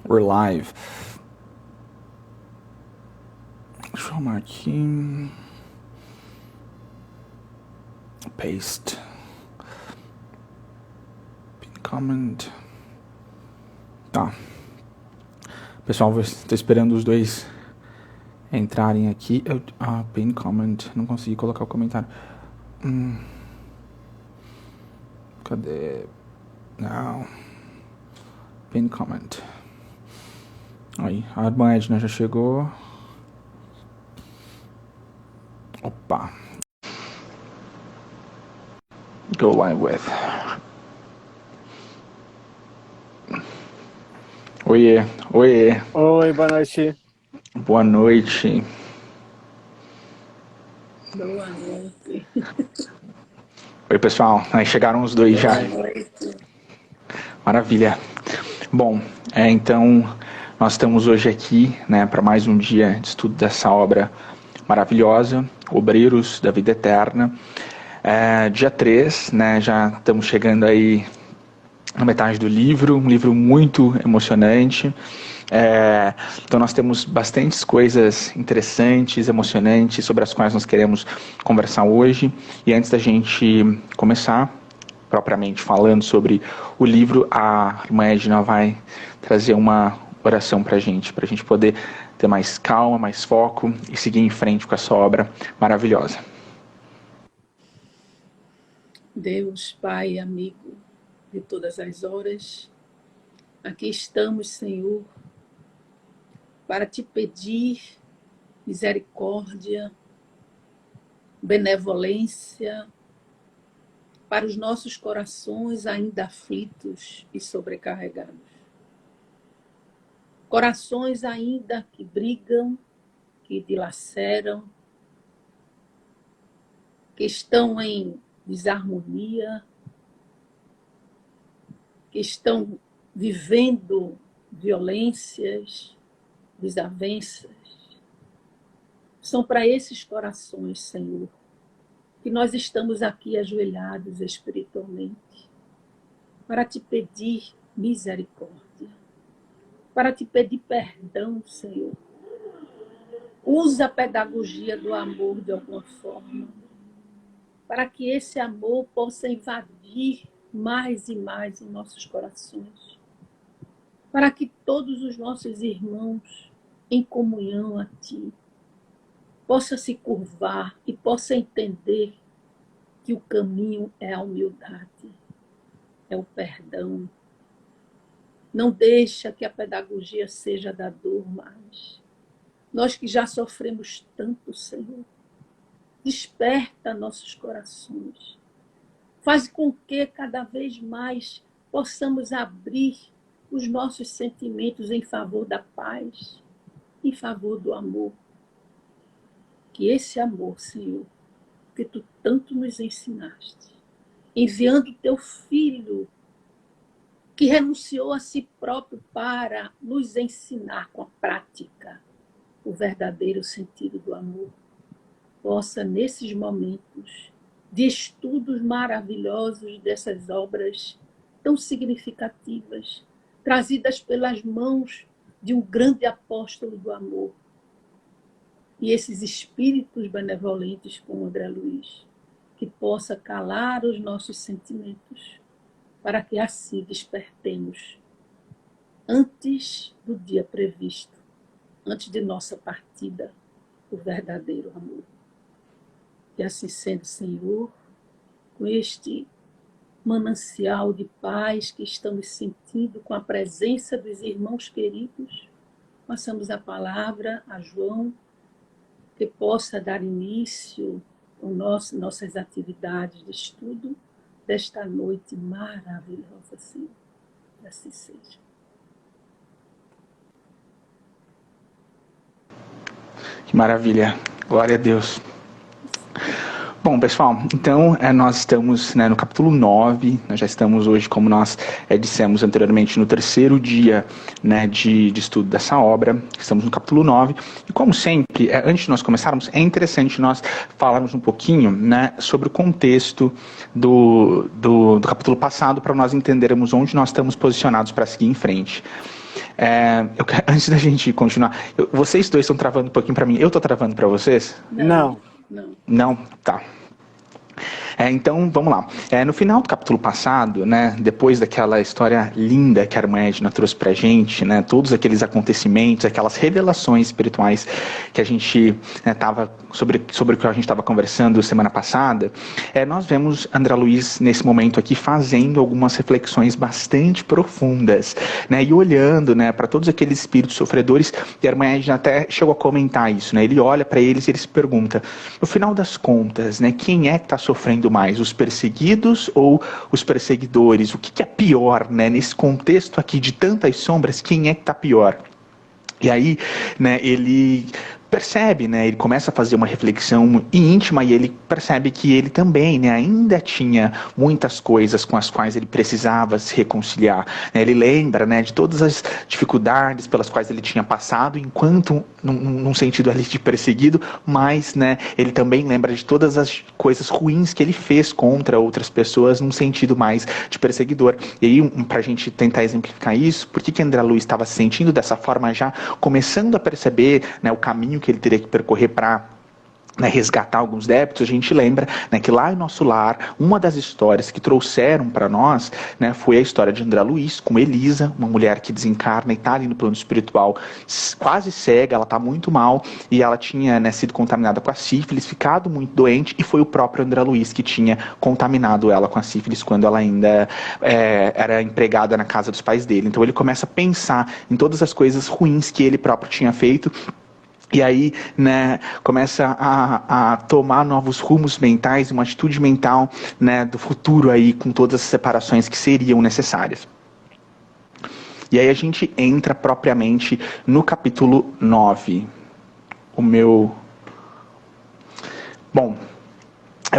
We're live. Deixa eu arrumar aqui. Paste. Pin comment. Tá. Pessoal, estou esperando os dois entrarem aqui. Pin comment. Não consegui colocar o comentário. Cadê? Não. Pin comment. Aí, a irmã Edna já chegou. Opa. Go live with. Oiê, oiê. Oi, boa noite. Boa noite. Boa noite. Oi, pessoal. Aí chegaram os dois já. Boa noite. Maravilha. Bom, então nós estamos hoje aqui, né, para mais um dia de estudo dessa obra maravilhosa, Obreiros da Vida Eterna. Dia 3, né, já estamos chegando aí na metade do livro, um livro muito emocionante. Então nós temos bastantes coisas interessantes, emocionantes, sobre as quais nós queremos conversar hoje. E antes da gente começar, propriamente falando sobre o livro, a irmã Edna vai trazer uma oração para a gente poder ter mais calma, mais foco e seguir em frente com essa obra maravilhosa. Deus, Pai, amigo de todas as horas, aqui estamos, Senhor, para te pedir misericórdia, benevolência para os nossos corações ainda aflitos e sobrecarregados. Corações ainda que brigam, que dilaceram, que estão em desarmonia, que estão vivendo violências, desavenças. São para esses corações, Senhor, que nós estamos aqui ajoelhados espiritualmente, para te pedir misericórdia, para te pedir perdão, Senhor. Usa a pedagogia do amor de alguma forma, para que esse amor possa invadir mais e mais em nossos corações, para que todos os nossos irmãos em comunhão a Ti possam se curvar e possam entender que o caminho é a humildade, é o perdão. Não deixa que a pedagogia seja da dor mais. Nós que já sofremos tanto, Senhor, desperta nossos corações. Faz com que cada vez mais possamos abrir os nossos sentimentos em favor da paz, em favor do amor. Que esse amor, Senhor, que Tu tanto nos ensinaste, enviando Teu Filho, que renunciou a si próprio para nos ensinar com a prática o verdadeiro sentido do amor, possa, nesses momentos de estudos maravilhosos dessas obras tão significativas, trazidas pelas mãos de um grande apóstolo do amor, e esses espíritos benevolentes como André Luiz, que possa calar os nossos sentimentos, para que assim despertemos antes do dia previsto, antes de nossa partida, o verdadeiro amor. E assim sendo, Senhor, com este manancial de paz que estamos sentindo com a presença dos irmãos queridos, passamos a palavra a João, que possa dar início às nossas atividades de estudo desta noite maravilhosa, Senhor. Que assim seja. Que maravilha. Glória a Deus. Bom, pessoal, então nós estamos, né, no capítulo 9, nós já estamos hoje, como nós dissemos anteriormente, no terceiro dia, né, de estudo dessa obra, estamos no capítulo 9, e como sempre, antes de nós começarmos, é interessante nós falarmos um pouquinho, né, sobre o contexto do capítulo passado, para nós entendermos onde nós estamos posicionados para seguir em frente. Antes da gente continuar, vocês dois estão travando um pouquinho para mim, eu estou travando para vocês? Não. Não? Tá. Então, vamos lá. No final do capítulo passado, né, depois daquela história linda que a irmã Edna trouxe pra gente, né, todos aqueles acontecimentos, aquelas revelações espirituais que a gente estava, sobre o que a gente estava conversando semana passada, nós vemos André Luiz, nesse momento aqui, fazendo algumas reflexões bastante profundas, né, e olhando, né, para todos aqueles espíritos sofredores, e a irmã Edna até chegou a comentar isso, né, ele olha para eles e ele se pergunta, no final das contas, né, quem é que está sofrendo mais, os perseguidos ou os perseguidores? O que é pior, né? Nesse contexto aqui de tantas sombras, quem é que está pior? E aí, né, ele percebe, né, ele começa a fazer uma reflexão íntima e ele percebe que ele também, né, ainda tinha muitas coisas com as quais ele precisava se reconciliar. Ele lembra, né, de todas as dificuldades pelas quais ele tinha passado, enquanto, num sentido ali de perseguido, mas, né, ele também lembra de todas as coisas ruins que ele fez contra outras pessoas, num sentido mais de perseguidor. E aí, para a gente tentar exemplificar isso, por que André Luiz estava se sentindo dessa forma, já começando a perceber, né, o caminho que ele teria que percorrer para, né, resgatar alguns débitos, a gente lembra, né, que lá em Nosso Lar, uma das histórias que trouxeram para nós, né, foi a história de André Luiz com Elisa, uma mulher que desencarna e está ali no plano espiritual quase cega, ela está muito mal e ela tinha, né, sido contaminada com a sífilis, ficado muito doente, e foi o próprio André Luiz que tinha contaminado ela com a sífilis quando ela ainda era empregada na casa dos pais dele. Então ele começa a pensar em todas as coisas ruins que ele próprio tinha feito. E aí, né, começa a tomar novos rumos mentais, uma atitude mental, né, do futuro aí, com todas as separações que seriam necessárias. E aí a gente entra propriamente no capítulo 9.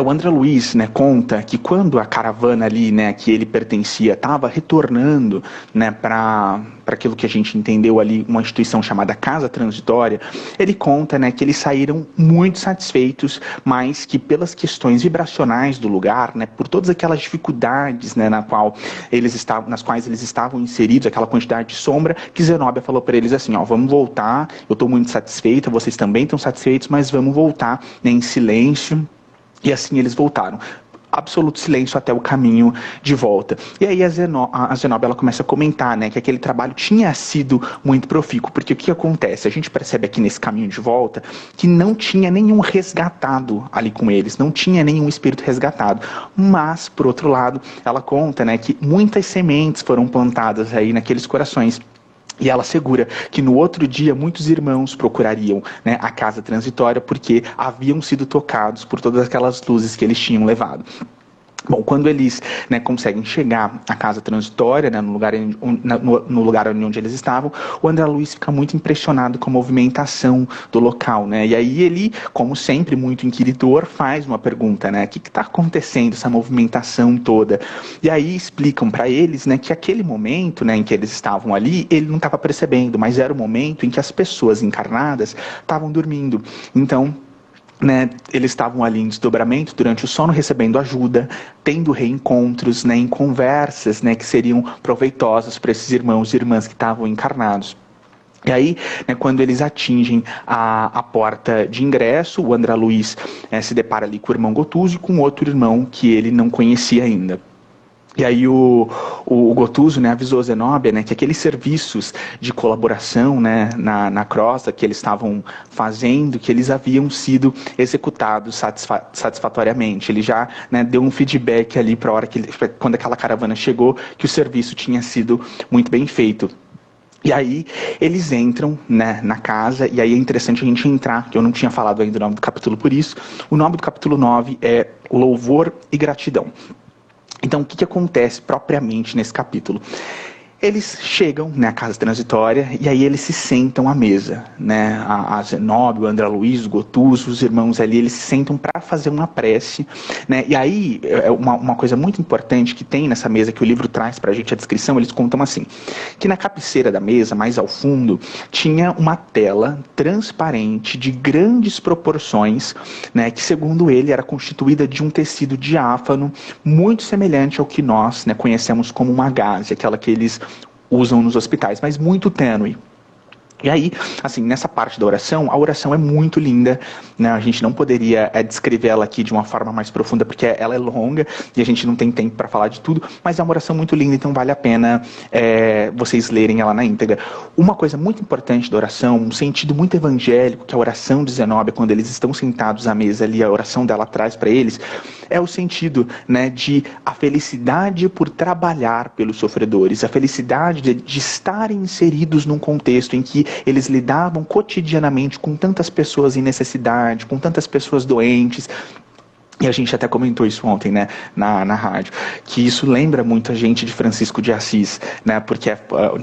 O André Luiz, né, conta que quando a caravana ali, né, que ele pertencia, estava retornando, né, para aquilo que a gente entendeu ali, uma instituição chamada Casa Transitória, ele conta, né, que eles saíram muito satisfeitos, mas que pelas questões vibracionais do lugar, né, por todas aquelas dificuldades, né, nas quais eles estavam inseridos, aquela quantidade de sombra, que Zenóbia falou para eles assim, vamos voltar, eu estou muito satisfeita, vocês também estão satisfeitos, mas vamos voltar, né, em silêncio. E assim eles voltaram. Absoluto silêncio até o caminho de volta. E aí a Zenóbia ela começa a comentar, né, que aquele trabalho tinha sido muito profícuo, porque o que acontece? A gente percebe aqui nesse caminho de volta que não tinha nenhum resgatado ali com eles, não tinha nenhum espírito resgatado. Mas, por outro lado, ela conta, né, que muitas sementes foram plantadas aí naqueles corações. E ela assegura que no outro dia muitos irmãos procurariam, né, a casa transitória porque haviam sido tocados por todas aquelas luzes que eles tinham levado. Bom, quando eles, né, conseguem chegar à casa transitória, né, no lugar onde eles estavam, o André Luiz fica muito impressionado com a movimentação do local, né? E aí ele, como sempre, muito inquiridor, faz uma pergunta, né? O que está acontecendo, essa movimentação toda? E aí explicam para eles, né, que aquele momento, né, em que eles estavam ali, ele não estava percebendo, mas era o momento em que as pessoas encarnadas estavam dormindo. Então, né, eles estavam ali em desdobramento durante o sono, recebendo ajuda, tendo reencontros, né, em conversas, né, que seriam proveitosas para esses irmãos e irmãs que estavam encarnados. E aí, né, quando eles atingem a porta de ingresso, o André Luiz se depara ali com o irmão Gotuso e com outro irmão que ele não conhecia ainda. E aí o Gotuso, né, avisou Zenóbia, né, que aqueles serviços de colaboração, né, na crosta que eles estavam fazendo, que eles haviam sido executados satisfatoriamente. Ele já, né, deu um feedback ali para a hora quando aquela caravana chegou, que o serviço tinha sido muito bem feito. E aí eles entram, né, na casa, e aí é interessante a gente entrar, que eu não tinha falado ainda o nome do capítulo por isso. O nome do capítulo 9 é Louvor e Gratidão. Então, o que acontece propriamente nesse capítulo? Eles chegam, né, à casa transitória, e aí eles se sentam à mesa, né, a Zenóbio, o André Luiz, o Gotuso, os irmãos ali, eles se sentam para fazer uma prece, né, e aí uma coisa muito importante que tem nessa mesa, que o livro traz para a gente a descrição, eles contam assim, que na cabeceira da mesa, mais ao fundo, tinha uma tela transparente de grandes proporções, né, que segundo ele era constituída de um tecido diáfano, muito semelhante ao que nós, né, conhecemos como uma gaze, aquela que eles usam nos hospitais, mas muito tênue. E aí, assim, nessa parte da oração, a oração é muito linda, né? A gente não poderia descrever ela aqui de uma forma mais profunda, porque ela é longa e a gente não tem tempo para falar de tudo, mas é uma oração muito linda, então vale a pena vocês lerem ela na íntegra. Uma coisa muito importante da oração, um sentido muito evangélico, que a oração de Zenóbia, quando eles estão sentados à mesa ali, a oração dela traz para eles, é o sentido, né, de a felicidade por trabalhar pelos sofredores, a felicidade de estarem inseridos num contexto em que eles lidavam cotidianamente com tantas pessoas em necessidade, com tantas pessoas doentes. E a gente até comentou isso ontem, né, na rádio, que isso lembra muito a gente de Francisco de Assis, né, porque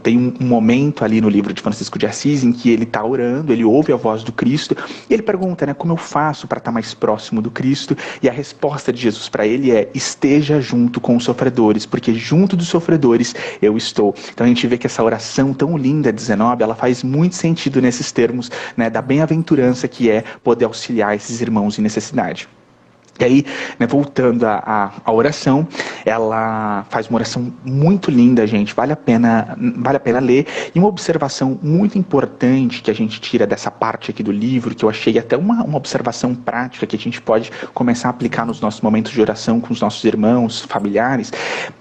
tem um momento ali no livro de Francisco de Assis em que ele está orando, ele ouve a voz do Cristo, e ele pergunta, né, como eu faço para estar mais próximo do Cristo? E a resposta de Jesus para ele é, esteja junto com os sofredores, porque junto dos sofredores eu estou. Então a gente vê que essa oração tão linda de Zenóbia, ela faz muito sentido nesses termos, né, da bem-aventurança que é poder auxiliar esses irmãos em necessidade. E aí, né, voltando à oração, ela faz uma oração muito linda, gente, vale a pena ler. E uma observação muito importante que a gente tira dessa parte aqui do livro, que eu achei até uma observação prática que a gente pode começar a aplicar nos nossos momentos de oração com os nossos irmãos, familiares,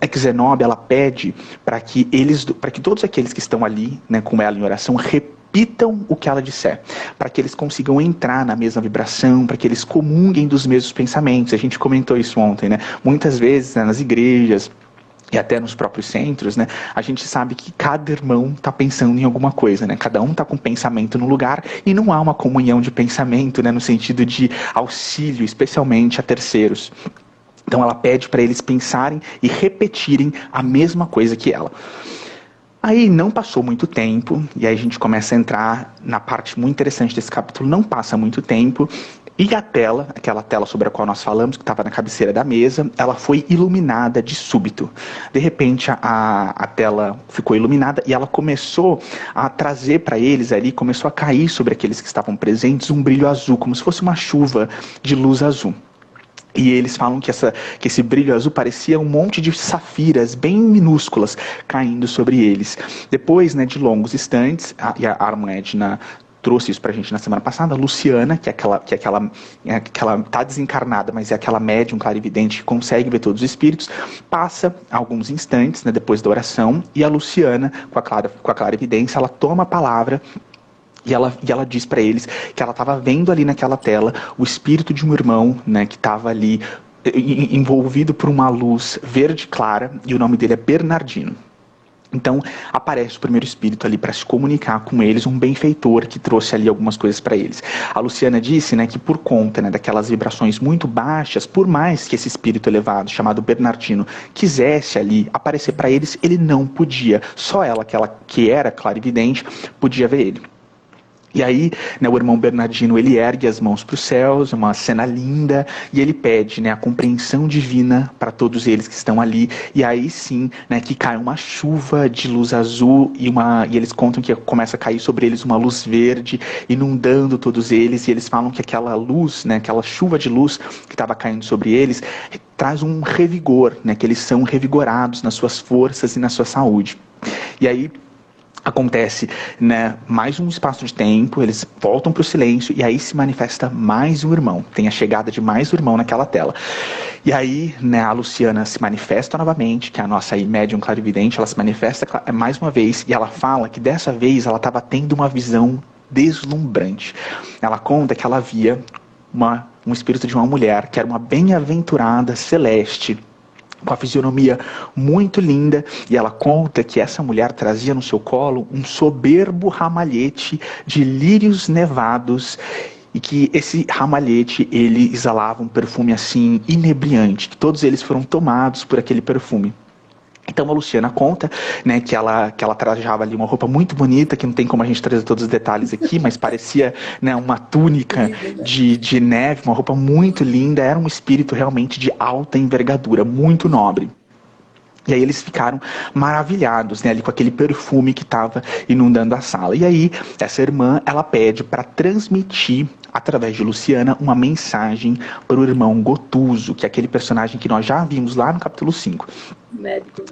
é que Zenóbia, ela pede para que todos aqueles que estão ali, né, com ela em oração, repitam o que ela disser, para que eles consigam entrar na mesma vibração, para que eles comunguem dos mesmos pensamentos. A gente comentou isso ontem, né? Muitas vezes, né, nas igrejas e até nos próprios centros, né, a gente sabe que cada irmão está pensando em alguma coisa, né? Cada um está com pensamento no lugar e não há uma comunhão de pensamento, né, no sentido de auxílio, especialmente a terceiros. Então ela pede para eles pensarem e repetirem a mesma coisa que ela. Aí não passou muito tempo, e aí a gente começa a entrar na parte muito interessante desse capítulo, não passa muito tempo, e a tela, aquela tela sobre a qual nós falamos, que estava na cabeceira da mesa, ela foi iluminada de súbito. De repente a tela ficou iluminada e ela começou a trazer para eles ali, começou a cair sobre aqueles que estavam presentes um brilho azul, como se fosse uma chuva de luz azul. E eles falam que esse brilho azul parecia um monte de safiras bem minúsculas caindo sobre eles. Depois, né, de longos instantes, e a Arma Edna trouxe isso pra gente na semana passada, a Luciana, que tá desencarnada, mas é aquela médium clarividente que consegue ver todos os espíritos, passa alguns instantes, né, depois da oração, e a Luciana, com a clarividência, ela toma a palavra. E ela diz para eles que ela estava vendo ali naquela tela o espírito de um irmão, né, que estava ali envolvido por uma luz verde clara, e o nome dele é Bernardino. Então aparece o primeiro espírito ali para se comunicar com eles, um benfeitor que trouxe ali algumas coisas para eles. A Luciana disse, né, que por conta, né, daquelas vibrações muito baixas, por mais que esse espírito elevado, chamado Bernardino, quisesse ali aparecer para eles, ele não podia. Só ela, que era clarividente, podia ver ele. E aí, né, o irmão Bernardino, ele ergue as mãos para os céus, uma cena linda, e ele pede, né, a compreensão divina para todos eles que estão ali, e aí sim, né, que cai uma chuva de luz azul, e eles contam que começa a cair sobre eles uma luz verde, inundando todos eles, e eles falam que aquela luz, né, aquela chuva de luz que estava caindo sobre eles, traz um revigor, né, que eles são revigorados nas suas forças e na sua saúde. E aí acontece, né, mais um espaço de tempo, eles voltam para o silêncio e aí se manifesta mais um irmão. Tem a chegada de mais um irmão naquela tela. E aí, né, a Luciana se manifesta novamente, que é a nossa médium clarividente, ela se manifesta mais uma vez e ela fala que dessa vez ela estava tendo uma visão deslumbrante. Ela conta que ela via um espírito de uma mulher que era uma bem-aventurada celeste, com a fisionomia muito linda, e ela conta que essa mulher trazia no seu colo um soberbo ramalhete de lírios nevados, e que esse ramalhete, ele exalava um perfume assim inebriante, que todos eles foram tomados por aquele perfume. Então a Luciana conta, né, que ela trajava ali uma roupa muito bonita, que não tem como a gente trazer todos os detalhes aqui, mas parecia, né, uma túnica de neve, uma roupa muito linda, era um espírito realmente de alta envergadura, muito nobre. E aí eles ficaram maravilhados, né, ali com aquele perfume que estava inundando a sala. E aí essa irmã, ela pede para transmitir, através de Luciana, uma mensagem para o irmão Gotuso, que é aquele personagem que nós já vimos lá no capítulo 5. Médico,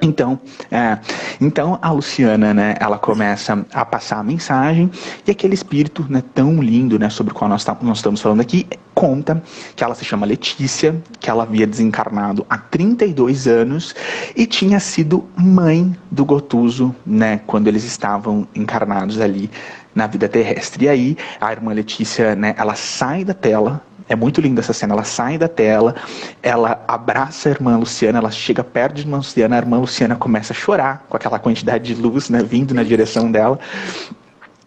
né? Então a Luciana, né, ela começa a passar a mensagem, e aquele espírito, né, tão lindo, né, sobre o qual nós estamos falando aqui, conta que ela se chama Letícia, que ela havia desencarnado há 32 anos e tinha sido mãe do Gotuso, né, quando eles estavam encarnados ali na vida terrestre. E aí a irmã Letícia, né, ela sai da tela. É muito linda essa cena, ela sai da tela, ela abraça a irmã Luciana, ela chega perto de irmã Luciana, a irmã Luciana começa a chorar com aquela quantidade de luz, né, vindo na direção dela.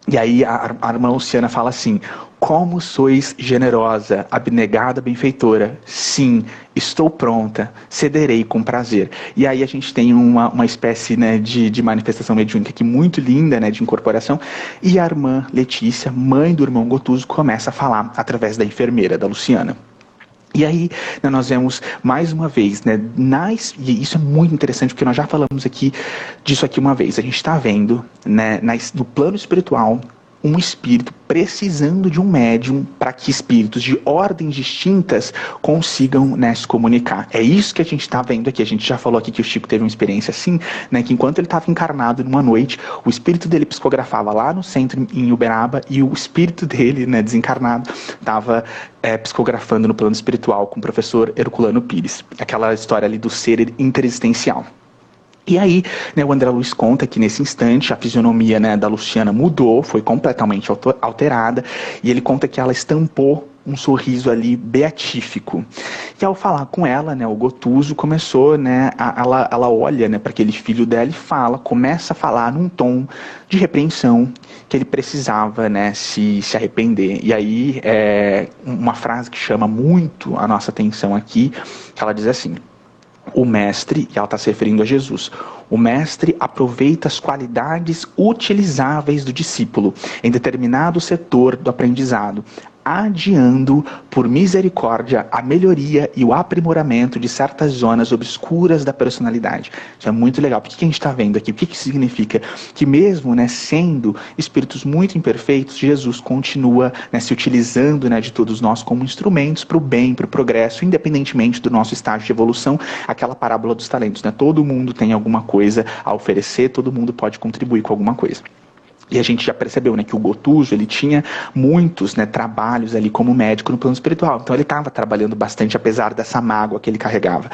E aí a irmã Luciana fala assim: como sois generosa, abnegada, benfeitora. Sim, estou pronta, cederei com prazer. E aí a gente tem uma espécie, né, de manifestação mediúnica aqui muito linda, né, de incorporação. E a irmã Letícia, mãe do irmão Gotuso, começa a falar através da enfermeira, da Luciana. E aí, né, nós vemos mais uma vez, né, e isso é muito interessante porque nós já falamos aqui disso aqui uma vez. A gente está vendo, né, no plano espiritual, um espírito precisando de um médium para que espíritos de ordens distintas consigam, né, se comunicar. É isso que a gente está vendo aqui. A gente já falou aqui que o Chico teve uma experiência assim, né, que enquanto ele estava encarnado numa noite, o espírito dele psicografava lá no centro em Uberaba e o espírito dele, né, desencarnado, estava psicografando no plano espiritual com o professor Herculano Pires. Aquela história ali do ser interexistencial. E aí, né, o André Luiz conta que nesse instante a fisionomia, né, da Luciana mudou, foi completamente alterada, e ele conta que ela estampou um sorriso ali beatífico. E ao falar com ela, né, o Gotuso começou, né, ela olha, né, para aquele filho dela e começa a falar num tom de repreensão que ele precisava, né, se arrepender. E aí, uma frase que chama muito a nossa atenção aqui, que ela diz assim: o mestre, e ela está se referindo a Jesus, o mestre aproveita as qualidades utilizáveis do discípulo em determinado setor do aprendizado, adiando por misericórdia a melhoria e o aprimoramento de certas zonas obscuras da personalidade. Isso é muito legal. Por que a gente está vendo aqui? O que isso significa? Que mesmo, né, sendo espíritos muito imperfeitos, Jesus continua, né, se utilizando, né, de todos nós como instrumentos para o bem, para o progresso, independentemente do nosso estágio de evolução. Aquela parábola dos talentos, né? Todo mundo tem alguma coisa a oferecer, todo mundo pode contribuir com alguma coisa. E a gente já percebeu, né, que o Gotuso, ele tinha muitos, né, trabalhos ali como médico no plano espiritual. Então ele estava trabalhando bastante, apesar dessa mágoa que ele carregava.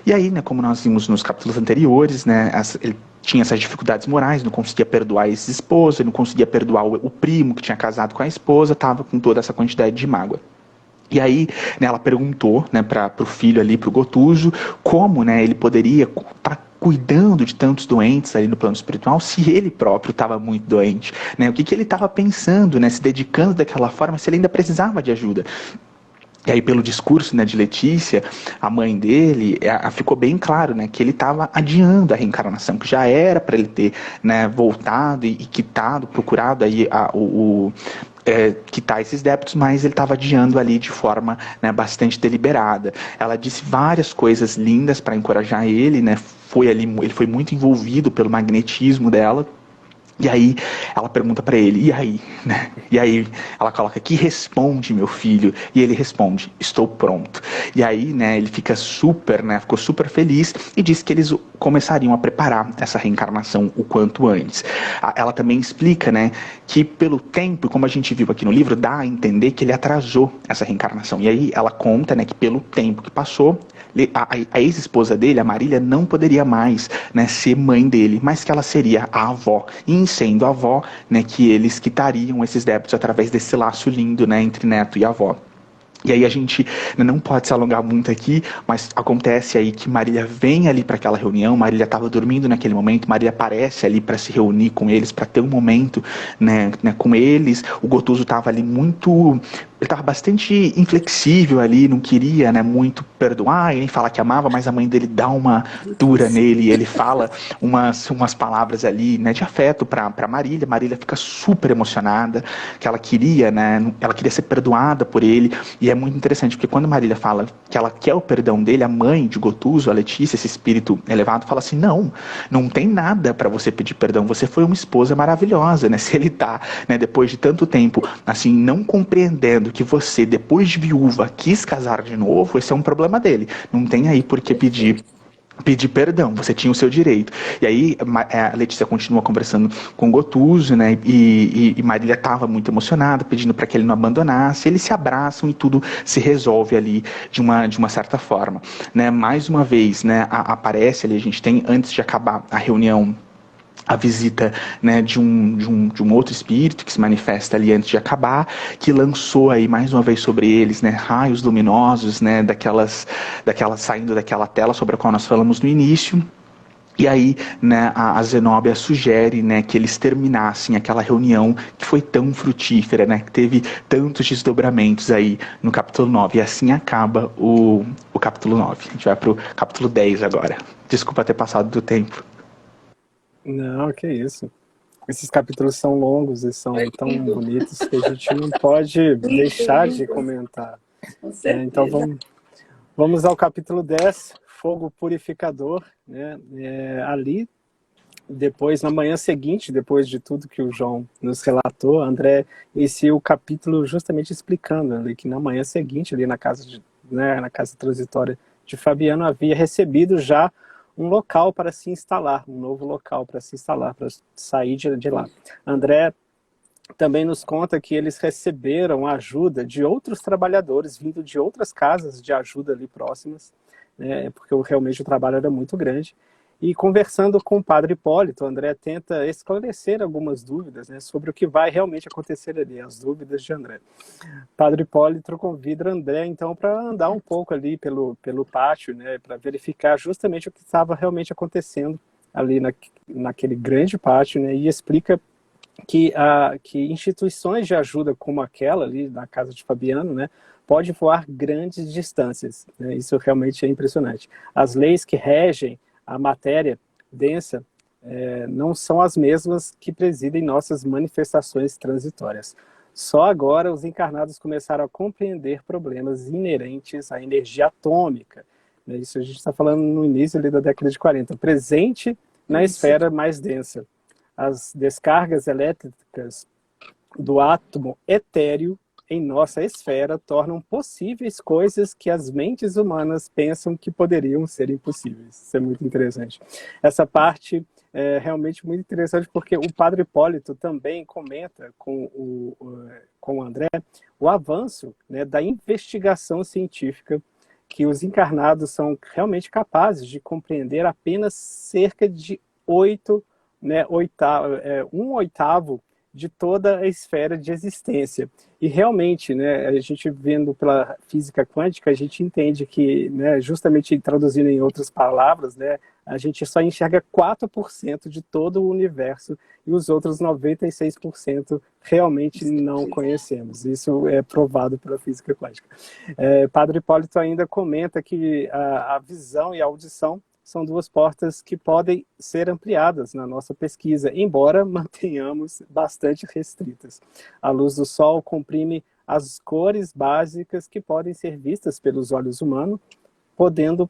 E aí, né, como nós vimos nos capítulos anteriores, né, ele tinha essas dificuldades morais, não conseguia perdoar a ex-esposa, não conseguia perdoar o primo que tinha casado com a esposa, estava com toda essa quantidade de mágoa. E aí, né, ela perguntou, né, para o filho ali, para o Gotuso, como, né, ele poderia estar cuidando de tantos doentes ali no plano espiritual, se ele próprio estava muito doente, né? O que ele estava pensando, né, se dedicando daquela forma, se ele ainda precisava de ajuda. E aí, pelo discurso, né, de Letícia, a mãe dele, ficou bem claro, né, que ele estava adiando a reencarnação, que já era para ele ter, né, voltado e quitado, procurado aí quitar esses débitos, mas ele estava adiando ali de forma, né, bastante deliberada. Ela disse várias coisas lindas para encorajar ele, né, ele foi muito envolvido pelo magnetismo dela. E aí ela pergunta para ele, e aí? Né? E aí ela coloca, que responde, meu filho? E ele responde, estou pronto. E aí, né, ele fica ficou super feliz e diz que eles começariam a preparar essa reencarnação o quanto antes. Ela também explica, né, que pelo tempo, como a gente viu aqui no livro, dá a entender que ele atrasou essa reencarnação. E aí ela conta, né, que pelo tempo que passou, a ex-esposa dele, a Marília, não poderia mais, né, ser mãe dele, mas que ela seria a avó. E em sendo a avó, né, que eles quitariam esses débitos através desse laço lindo, né, entre neto e avó. E aí a gente não pode se alongar muito aqui, mas acontece aí que Marília vem ali para aquela reunião, Marília estava dormindo naquele momento, Marília aparece ali para se reunir com eles, para ter um momento, né, com eles. O Gotuso estava ali muito estava bastante inflexível ali, não queria, né, muito perdoar e nem falar que amava, mas a mãe dele dá uma dura nele, e ele fala umas palavras ali, né, de afeto para Marília. Marília fica super emocionada, que ela queria, né, ela queria ser perdoada por ele, e é muito interessante, porque quando Marília fala que ela quer o perdão dele, a mãe de Gotuso, a Letícia, esse espírito elevado, fala assim, não tem nada para você pedir perdão, você foi uma esposa maravilhosa, né, se ele tá, né, depois de tanto tempo, assim, não compreendendo que você, depois de viúva, quis casar de novo, esse é um problema dele, não tem aí por que pedir perdão, você tinha o seu direito. E aí a Letícia continua conversando com Gotuso, né? E Marília estava muito emocionada, pedindo para que ele não abandonasse. Eles se abraçam e tudo se resolve ali de uma certa forma, né? Mais uma vez, né? Aparece ali, a gente tem, antes de acabar a reunião, a visita, né, de um outro espírito que se manifesta ali antes de acabar, que lançou aí mais uma vez sobre eles, né, raios luminosos, né, daquelas saindo daquela tela sobre a qual nós falamos no início. E aí, né, a Zenóbia sugere, né, que eles terminassem aquela reunião que foi tão frutífera, né, que teve tantos desdobramentos aí no capítulo 9. E assim acaba o capítulo 9. A gente vai pro capítulo 10 agora. Desculpa ter passado do tempo. Não, que isso. Esses capítulos são longos e são tão bonitos que a gente não pode deixar de comentar. Então vamos ao capítulo 10, Fogo Purificador. Né? Ali, depois, na manhã seguinte, depois de tudo que o João nos relatou, André inicia o capítulo justamente explicando ali, que na manhã seguinte, ali na casa transitória de Fabiano, havia recebido já um local para se instalar, um novo local para se instalar, para sair de lá. André também nos conta que eles receberam a ajuda de outros trabalhadores vindo de outras casas de ajuda ali próximas, né, porque realmente o trabalho era muito grande. E conversando com o padre Hipólito, André tenta esclarecer algumas dúvidas, né, sobre o que vai realmente acontecer ali, as dúvidas de André. Padre Hipólito convida André, então, para andar um pouco ali pelo pátio, né, para verificar justamente o que estava realmente acontecendo ali naquele grande pátio, né, e explica que instituições de ajuda como aquela ali na casa de Fabiano, né, pode voar grandes distâncias. Né, isso realmente é impressionante. As leis que regem a matéria densa não são as mesmas que presidem nossas manifestações transitórias. Só agora os encarnados começaram a compreender problemas inerentes à energia atômica. Isso a gente está falando no início ali da década de 40, presente na esfera mais densa. As descargas elétricas do átomo etéreo em nossa esfera tornam possíveis coisas que as mentes humanas pensam que poderiam ser impossíveis. Isso é muito interessante. Essa parte é realmente muito interessante porque o padre Hipólito também comenta com o André o avanço, né, da investigação científica, que os encarnados são realmente capazes de compreender apenas cerca de um oitavo de toda a esfera de existência. E realmente, né, a gente vendo pela física quântica, a gente entende que, né, justamente traduzindo em outras palavras, né, a gente só enxerga 4% de todo o universo e os outros 96% realmente não conhecemos. Isso é provado pela física quântica. Padre Hipólito ainda comenta que a visão e a audição são duas portas que podem ser ampliadas na nossa pesquisa, embora mantenhamos bastante restritas. A luz do sol comprime as cores básicas que podem ser vistas pelos olhos humanos, podendo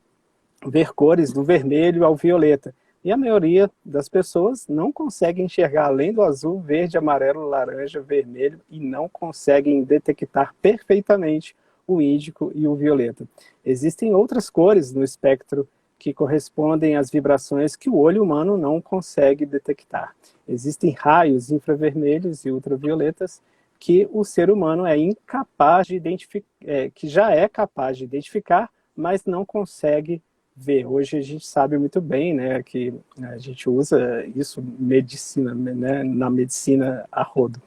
ver cores do vermelho ao violeta. E a maioria das pessoas não conseguem enxergar além do azul, verde, amarelo, laranja, vermelho e não conseguem detectar perfeitamente o índico e o violeta. Existem outras cores no espectro que correspondem às vibrações que o olho humano não consegue detectar. Existem raios infravermelhos e ultravioletas que o ser humano é incapaz de identificar, que já é capaz de identificar, mas não consegue ver. Hoje a gente sabe muito bem, né, que a gente usa isso medicina, né, na medicina a rodo.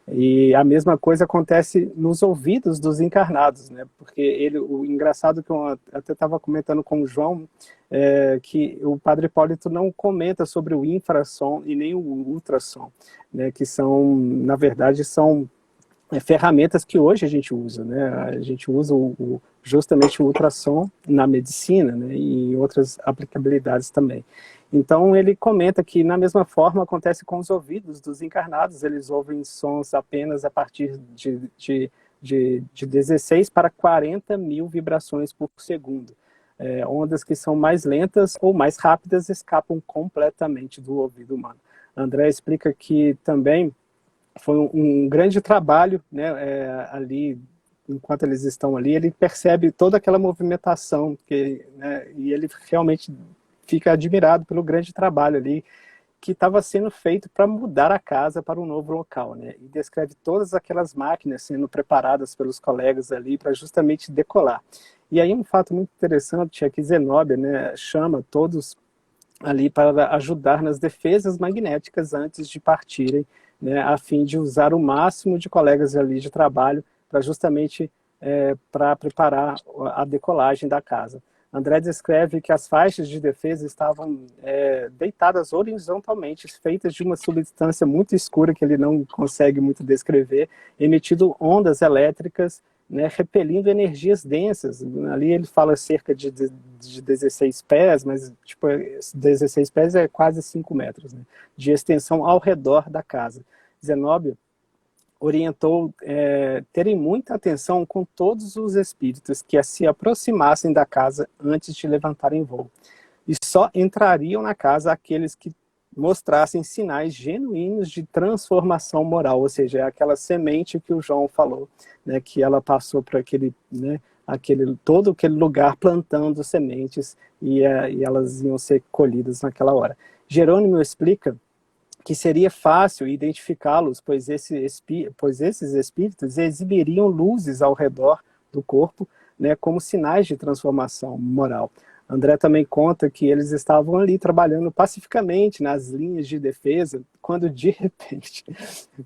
E a mesma coisa acontece nos ouvidos dos encarnados, né, porque o engraçado que eu até estava comentando com o João, que o Padre Hipólito não comenta sobre o infrassom e nem o ultrassom, né, que são, na verdade, são ferramentas que hoje a gente usa, né? A gente usa justamente o ultrassom na medicina, né? E em outras aplicabilidades também. Então ele comenta que na mesma forma acontece com os ouvidos dos encarnados, eles ouvem sons apenas a partir de 16 para 40 mil vibrações por segundo. Ondas que são mais lentas ou mais rápidas escapam completamente do ouvido humano. André explica que também foi um grande trabalho, né, ali, enquanto eles estão ali, ele percebe toda aquela movimentação, né, e ele realmente fica admirado pelo grande trabalho ali, que estava sendo feito para mudar a casa para um novo local, né, e descreve todas aquelas máquinas sendo preparadas pelos colegas ali para justamente decolar. E aí um fato muito interessante é que Zenobia, né, chama todos ali para ajudar nas defesas magnéticas antes de partirem, né, a fim de usar o máximo de colegas ali de trabalho para justamente para preparar a decolagem da casa. André descreve que as faixas de defesa estavam deitadas horizontalmente, feitas de uma substância muito escura que ele não consegue muito descrever, emitindo ondas elétricas, né, repelindo energias densas. Ali ele fala cerca de 16 pés, mas tipo, 16 pés é quase 5 metros, né, de extensão ao redor da casa. Zenobia orientou terem muita atenção com todos os espíritos que se aproximassem da casa antes de levantarem voo. E só entrariam na casa aqueles que mostrassem sinais genuínos de transformação moral, ou seja, é aquela semente que o João falou, né, que ela passou para aquele, né, todo aquele lugar plantando sementes e elas iam ser colhidas naquela hora. Jerônimo explica que seria fácil identificá-los, pois esses espíritos exibiriam luzes ao redor do corpo, né, como sinais de transformação moral. André também conta que eles estavam ali trabalhando pacificamente nas linhas de defesa, quando de repente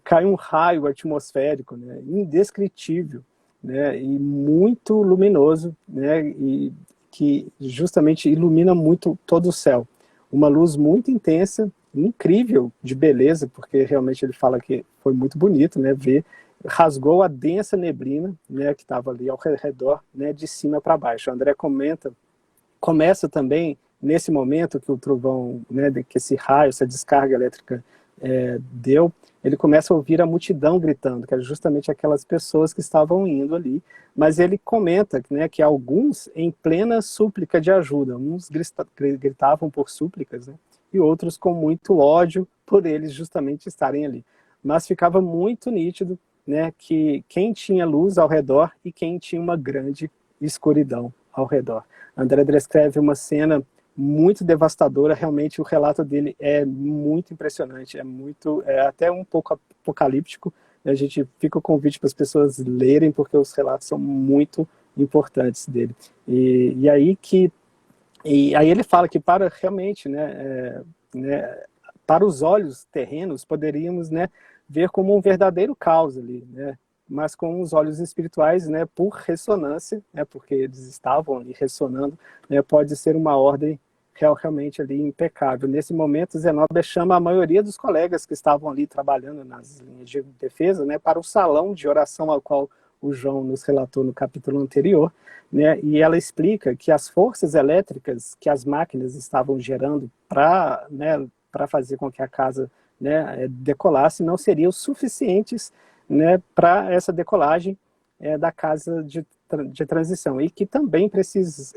cai um raio atmosférico, né, indescritível, né, e muito luminoso, né, e que justamente ilumina muito todo o céu. Uma luz muito intensa, incrível de beleza, porque realmente ele fala que foi muito bonito, né, ver, rasgou a densa neblina, né, que estava ali ao redor, né, de cima para baixo. André começa também nesse momento que o trovão, né, que esse raio, essa descarga elétrica deu, ele começa a ouvir a multidão gritando, que eram justamente aquelas pessoas que estavam indo ali, mas ele comenta, né, que alguns em plena súplica de ajuda, uns gritavam por súplicas, né, e outros com muito ódio por eles justamente estarem ali. Mas ficava muito nítido, né, que quem tinha luz ao redor e quem tinha uma grande escuridão ao redor. André descreve uma cena muito devastadora, realmente o relato dele é muito impressionante, é até um pouco apocalíptico. A gente fica o convite para as pessoas lerem, porque os relatos são muito importantes dele. E aí ele fala que para realmente, né, para os olhos terrenos, poderíamos, né, ver como um verdadeiro caos ali, né, mas com os olhos espirituais, né, por ressonância, né, porque eles estavam ali ressonando, né, pode ser uma ordem realmente ali impecável. Nesse momento, Zenobia chama a maioria dos colegas que estavam ali trabalhando nas linhas de defesa, né, para o salão de oração ao qual o João nos relatou no capítulo anterior, né, e ela explica que as forças elétricas que as máquinas estavam gerando para, né, para fazer com que a casa, né, decolasse não seriam suficientes, né, para essa decolagem da casa de transição, e que também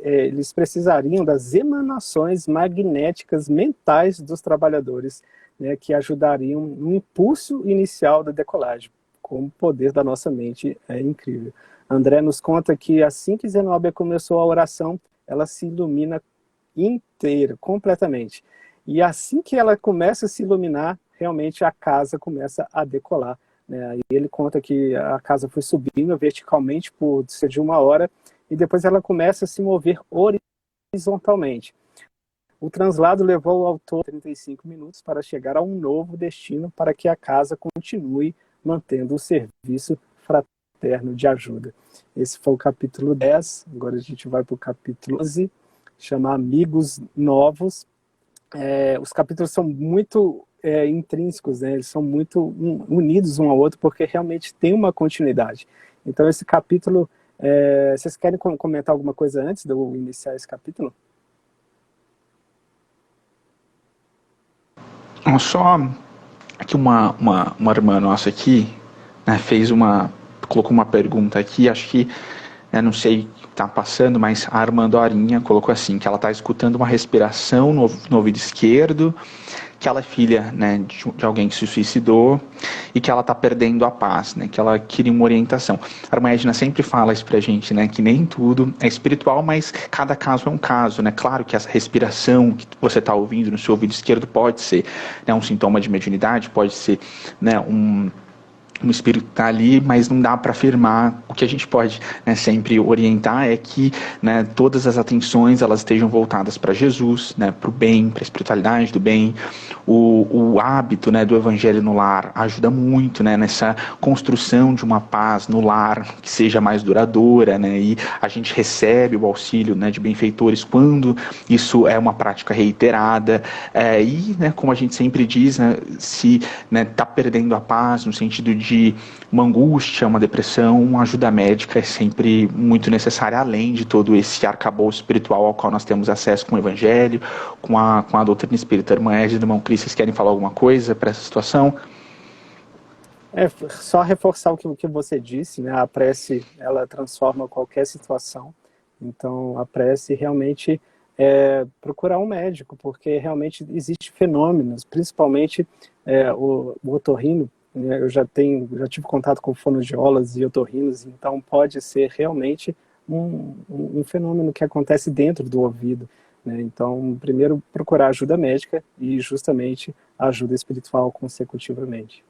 eles precisariam das emanações magnéticas mentais dos trabalhadores, né, que ajudariam no impulso inicial da decolagem. Como o poder da nossa mente é incrível. André nos conta que assim que Zenobia começou a oração, ela se ilumina inteira, completamente. E assim que ela começa a se iluminar, realmente a casa começa a decolar. Né? E ele conta que a casa foi subindo verticalmente por cerca de 1 hora, e depois ela começa a se mover horizontalmente. O translado levou ao autor 35 minutos para chegar a um novo destino, para que a casa continue mantendo o serviço fraterno de ajuda. Esse foi o capítulo 10, agora a gente vai para o capítulo 11, chama Amigos Novos. Os capítulos são muito intrínsecos, né? Eles são muito unidos um ao outro, porque realmente tem uma continuidade. Então, esse capítulo, vocês querem comentar alguma coisa antes de eu iniciar esse capítulo? Só que uma irmã nossa aqui, né, colocou uma pergunta aqui, acho que, não sei o que está passando, mas a irmã Dorinha colocou assim, que ela está escutando uma respiração no ouvido esquerdo, que ela é filha, né, de alguém que se suicidou e que ela está perdendo a paz, né, que ela queria uma orientação. A irmã Edna sempre fala isso pra gente, né, que nem tudo é espiritual, mas cada caso é um caso, né. Claro que essa respiração que você está ouvindo no seu ouvido esquerdo pode ser, né, um sintoma de mediunidade, pode ser, né, um espírito está ali, mas não dá para afirmar. O que a gente pode, né, sempre orientar é que, né, todas as atenções elas estejam voltadas para Jesus, né, para o bem, para a espiritualidade do bem. O hábito, né, do evangelho no lar ajuda muito, né, nessa construção de uma paz no lar que seja mais duradoura, né, e a gente recebe o auxílio, né, de benfeitores quando isso é uma prática reiterada, e, né, como a gente sempre diz, né, se está perdendo a paz no sentido de uma angústia, uma depressão, uma ajuda médica é sempre muito necessária, além de todo esse arcabouço espiritual ao qual nós temos acesso com o Evangelho, com a doutrina espírita. Irmã Égida, irmão Cris, vocês querem falar alguma coisa para essa situação? Só reforçar o que você disse, né? A prece, ela transforma qualquer situação. Então, a prece realmente procurar um médico, porque realmente existem fenômenos, principalmente o otorrino, né? Eu já tive contato com fonoaudiólogos e otorrinos, então pode ser realmente um fenômeno que acontece dentro do ouvido, né? Então, primeiro procurar ajuda médica e justamente ajuda espiritual consecutivamente.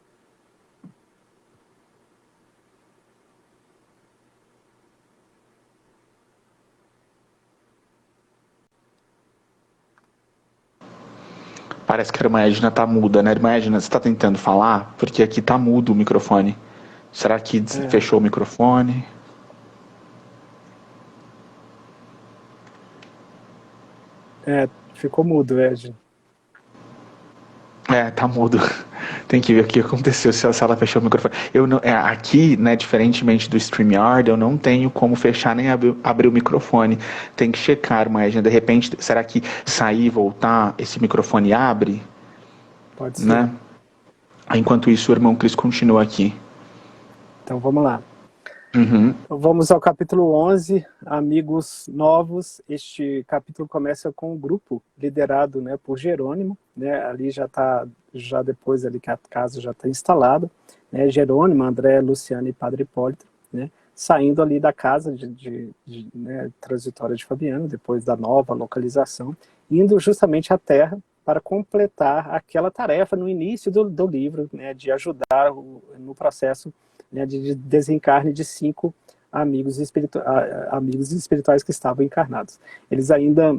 Parece que a irmã Edna tá muda, né? Irmã Edna, você tá tentando falar? Porque aqui tá mudo o microfone. Será que fechou o microfone? Ficou mudo, Edna. Tá mudo. Tem que ver o que aconteceu se ela fechou o microfone. Aqui, né, diferentemente do StreamYard, eu não tenho como fechar nem abrir o microfone. Tem que checar, mas de repente, será que sair e voltar, esse microfone abre? Pode ser. Né? Enquanto isso, o irmão Cris continua aqui. Então, vamos lá. Uhum. Vamos ao capítulo 11, Amigos Novos. Este capítulo começa com um grupo liderado, né, por Jerônimo, né, ali já depois ali que a casa já está instalada, né, Jerônimo, André, Luciano e Padre Hipólito, né, saindo ali da casa né, transitória de Fabiano, depois da nova localização, indo justamente à terra para completar aquela tarefa no início do livro, né, de ajudar no processo, né, de desencarne de 5 amigos espirituais que estavam encarnados. Eles ainda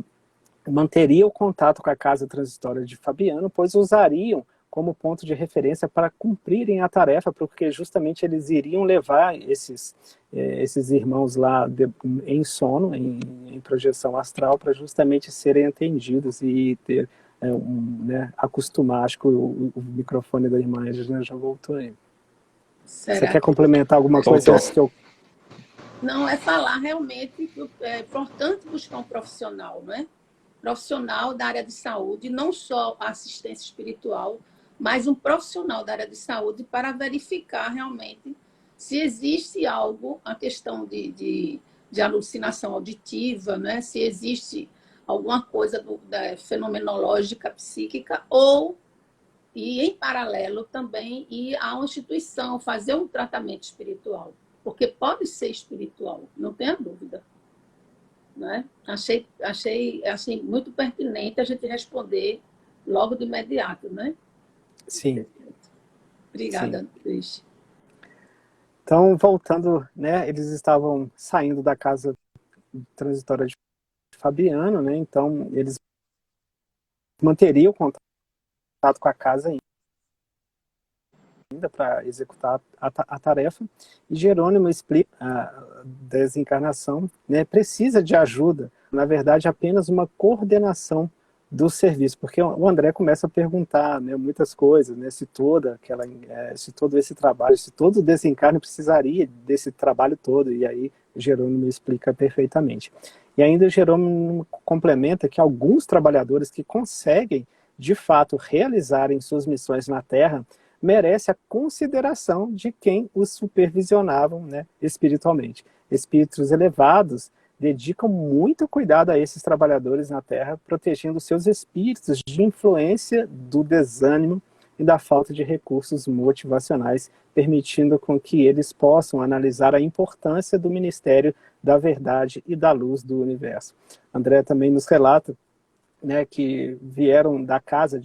manteriam o contato com a casa transitória de Fabiano, pois usariam como ponto de referência para cumprirem a tarefa, porque justamente eles iriam levar esses irmãos lá em sono, em projeção astral, para justamente serem atendidos e ter né, acostumar. Acho que o microfone da irmã já voltou aí. Você quer complementar alguma coisa antes que eu... Não, é falar realmente que é importante buscar um profissional, não é? Profissional da área de saúde, não só assistência espiritual, mas um profissional da área de saúde para verificar realmente se existe algo, a questão de alucinação auditiva, né? Se existe alguma coisa fenomenológica, psíquica, e em paralelo também ir a uma instituição, fazer um tratamento espiritual, porque pode ser espiritual, não tenha dúvida. Né? Achei muito pertinente a gente responder logo de imediato, né? Sim. Obrigada, Cris. Então, voltando, né, eles estavam saindo da casa transitória de Fabiano, né? Então, eles manteriam contato com a casa ainda para executar a tarefa. E Jerônimo explica a desencarnação, né, precisa de ajuda, na verdade, apenas uma coordenação do serviço, porque o André começa a perguntar, né, muitas coisas, né, se todo esse trabalho, se todo o desencarne precisaria desse trabalho todo, e aí Jerônimo explica perfeitamente. E ainda Jerônimo complementa que alguns trabalhadores que conseguem, de fato, realizarem suas missões na Terra, merecem a consideração de quem os supervisionavam, né, espiritualmente. Espíritos elevados dedicam muito cuidado a esses trabalhadores na Terra, protegendo seus espíritos de influência do desânimo e da falta de recursos motivacionais, permitindo com que eles possam analisar a importância do Ministério da Verdade e da Luz do Universo. André também nos relata, né, que vieram da casa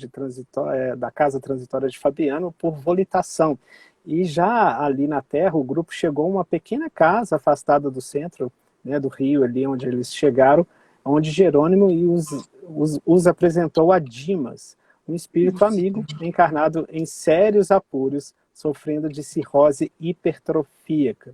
transitória de Fabiano por volitação. E já ali na Terra, o grupo chegou a uma pequena casa afastada do centro, né, do Rio, ali onde eles chegaram, onde Jerônimo os apresentou a Dimas, um espírito amigo encarnado em sérios apuros, sofrendo de cirrose hipertrofíaca.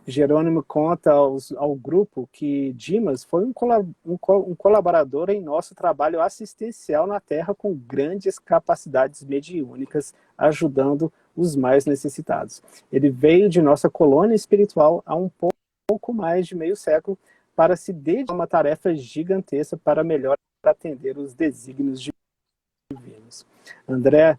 Jerônimo conta ao grupo que Dimas foi um colaborador em nosso trabalho assistencial na Terra com grandes capacidades mediúnicas, ajudando os mais necessitados. Ele veio de nossa colônia espiritual há um pouco mais de meio século para se dedicar a uma tarefa gigantesca para melhor atender os desígnios divinos. André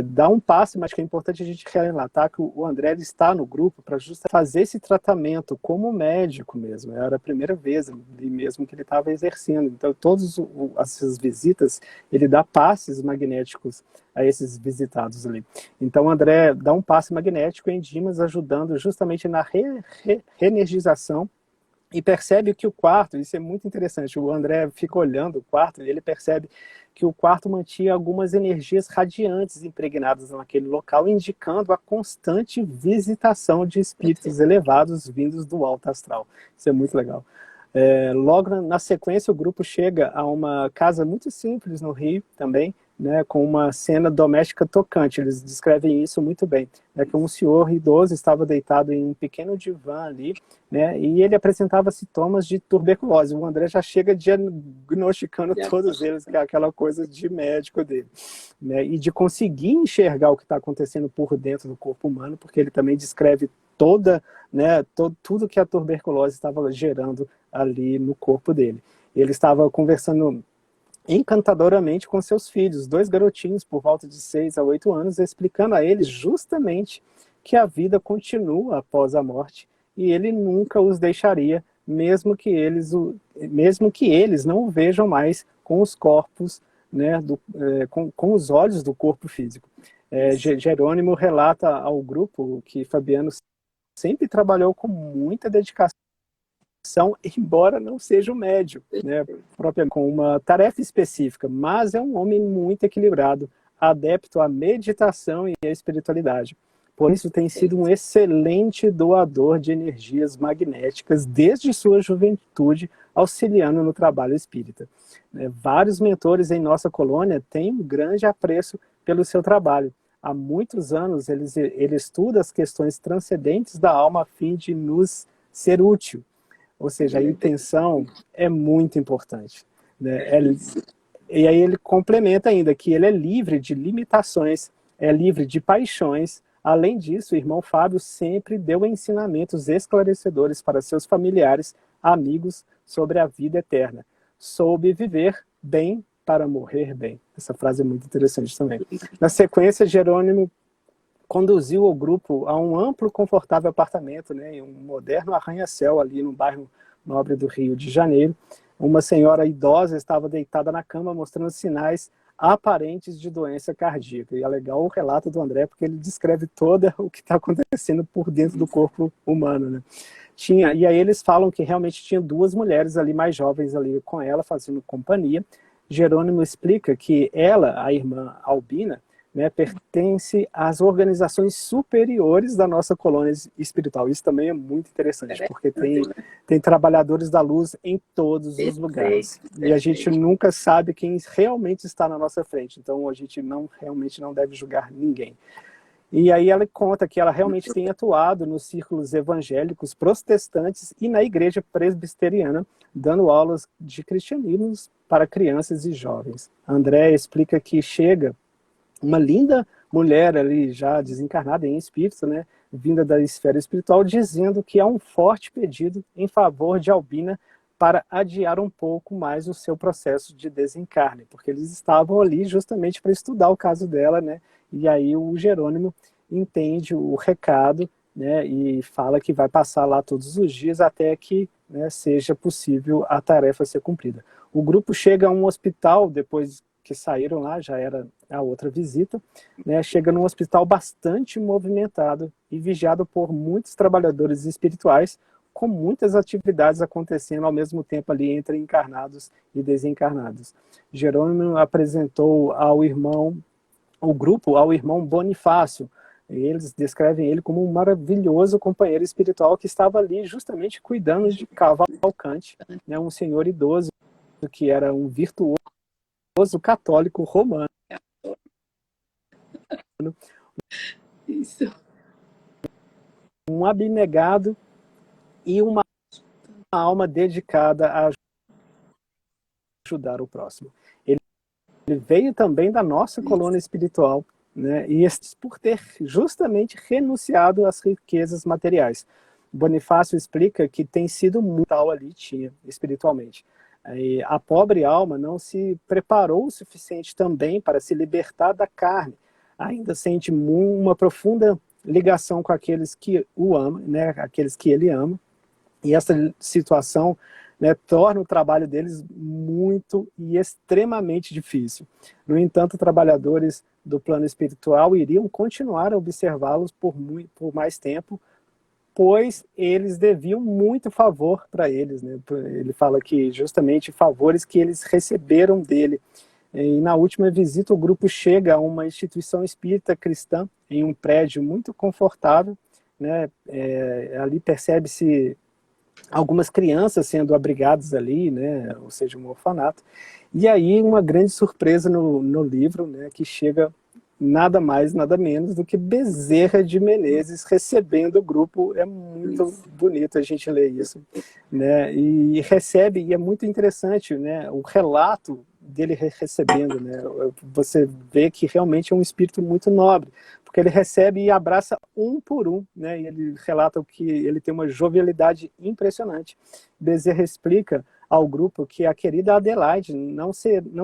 dá um passo, mas que é importante a gente relatar que o André ele está no grupo para justamente fazer esse tratamento como médico mesmo. Era a primeira vez mesmo que ele estava exercendo. Então, todas essas visitas, ele dá passes magnéticos a esses visitados ali. Então, o André dá um passe magnético em Dimas, ajudando justamente na reenergização, e percebe que o quarto, isso é muito interessante, o André fica olhando o quarto e ele percebe que o quarto mantinha algumas energias radiantes impregnadas naquele local, indicando a constante visitação de espíritos elevados vindos do alto astral. Isso é muito legal. Logo na sequência, o grupo chega a uma casa muito simples no Rio também, né, com uma cena doméstica tocante. Eles descrevem isso muito bem, né, que um senhor idoso estava deitado em um pequeno divã ali, né, e ele apresentava sintomas de tuberculose. O André já chega diagnosticando todos eles, que é aquela coisa de médico dele, né, e de conseguir enxergar o que está acontecendo por dentro do corpo humano, porque ele também descreve tudo que a tuberculose estava gerando ali no corpo dele. Ele estava conversando encantadoramente com seus filhos, 2 garotinhos por volta de 6 a 8 anos, explicando a eles justamente que a vida continua após a morte e ele nunca os deixaria, mesmo que eles não o vejam mais com os corpos, né, com os olhos do corpo físico. Jerônimo relata ao grupo que Fabiano sempre trabalhou com muita dedicação, embora não seja um médium, né, com uma tarefa específica, mas é um homem muito equilibrado, adepto à meditação e à espiritualidade. Por isso tem sido um excelente doador de energias magnéticas desde sua juventude, auxiliando no trabalho espírita. Vários mentores em nossa colônia têm um grande apreço pelo seu trabalho. Há muitos anos ele estuda as questões transcendentes da alma a fim de nos ser útil. Ou seja, a intenção é muito importante, né? E aí ele complementa ainda que ele é livre de limitações, é livre de paixões. Além disso, o irmão Fábio sempre deu ensinamentos esclarecedores para seus familiares, amigos, sobre a vida eterna. Soube viver bem para morrer bem. Essa frase é muito interessante também. Na sequência, Jerônimo conduziu o grupo a um amplo, confortável apartamento, né, em um moderno arranha-céu ali no bairro nobre do Rio de Janeiro. Uma senhora idosa estava deitada na cama, mostrando sinais aparentes de doença cardíaca. E é legal o relato do André, porque ele descreve todo o que está acontecendo por dentro do corpo humano, né? E aí eles falam que realmente tinha 2 mulheres ali mais jovens ali com ela, fazendo companhia. Jerônimo explica que ela, a irmã Albina, né, pertence às organizações superiores da nossa colônia espiritual. Isso também é muito interessante, porque tem trabalhadores da luz em todos os lugares. E a gente nunca sabe quem realmente está na nossa frente. Então a gente realmente não deve julgar ninguém. E aí ela conta que ela realmente tem atuado nos círculos evangélicos protestantes e na igreja presbiteriana, dando aulas de cristianismo para crianças e jovens. André explica que chega uma linda mulher ali, já desencarnada em espírito, né, vinda da esfera espiritual, dizendo que há um forte pedido em favor de Albina para adiar um pouco mais o seu processo de desencarne, porque eles estavam ali justamente para estudar o caso dela, né, e aí o Jerônimo entende o recado, né, e fala que vai passar lá todos os dias até que, né, seja possível a tarefa ser cumprida. O grupo chega a um hospital, depois que saíram lá, já era a outra visita, né, chega num hospital bastante movimentado e vigiado por muitos trabalhadores espirituais, com muitas atividades acontecendo ao mesmo tempo ali entre encarnados e desencarnados. Jerônimo apresentou o grupo ao irmão Bonifácio. Eles descrevem ele como um maravilhoso companheiro espiritual que estava ali justamente cuidando de Cavalcante, né, um senhor idoso que era um virtuoso católico romano. Isso. Um abnegado e uma alma dedicada a ajudar o próximo. Ele veio também da nossa colônia espiritual, né, e por ter justamente renunciado às riquezas materiais. Bonifácio explica que tem sido muito tal ali tinha espiritualmente. E a pobre alma não se preparou o suficiente também para se libertar da carne. Ainda sente uma profunda ligação com aqueles que o amam, né, aqueles que ele ama. E essa situação, né, torna o trabalho deles muito e extremamente difícil. No entanto, trabalhadores do plano espiritual iriam continuar a observá-los por mais tempo, pois eles deviam muito favor para eles, né? Ele fala que justamente favores que eles receberam dele. E na última visita, o grupo chega a uma instituição espírita cristã em um prédio muito confortável, né? Ali percebe-se algumas crianças sendo abrigadas ali, né? Ou seja, um orfanato. E aí uma grande surpresa no livro, né? Que chega nada mais, nada menos do que Bezerra de Menezes recebendo o grupo. É muito bonito a gente ler isso, né? E recebe, e é muito interessante, né? O relato dele recebendo, né? Você vê que realmente é um espírito muito nobre, porque ele recebe e abraça um por um, né? E ele relata que ele tem uma jovialidade impressionante. Bezerra explica ao grupo que a querida Adelaide não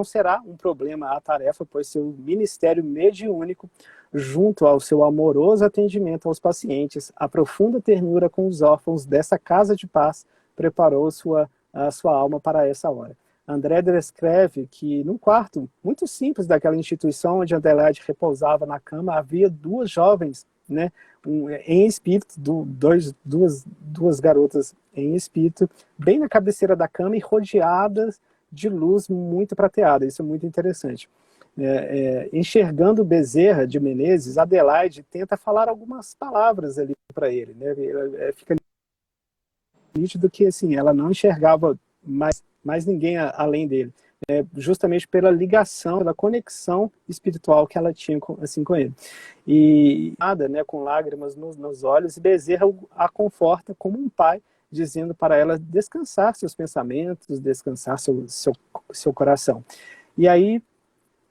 será um problema a tarefa, pois seu ministério mediúnico, junto ao seu amoroso atendimento aos pacientes, a profunda ternura com os órfãos dessa casa de paz, preparou a sua alma para essa hora. André descreve que num quarto muito simples daquela instituição onde Adelaide repousava na cama, havia duas jovens, né, em espírito, duas garotas em espírito, bem na cabeceira da cama e rodeadas de luz muito prateada. Isso é muito interessante. Enxergando Bezerra de Menezes, Adelaide tenta falar algumas palavras ali para ele, né? Fica nítido que assim, ela não enxergava mais ninguém além dele, justamente pela ligação, pela conexão espiritual que ela tinha assim, com ele. E nada, né, com lágrimas nos olhos, e Bezerra a conforta como um pai, dizendo para ela descansar seus pensamentos, descansar seu coração. E aí,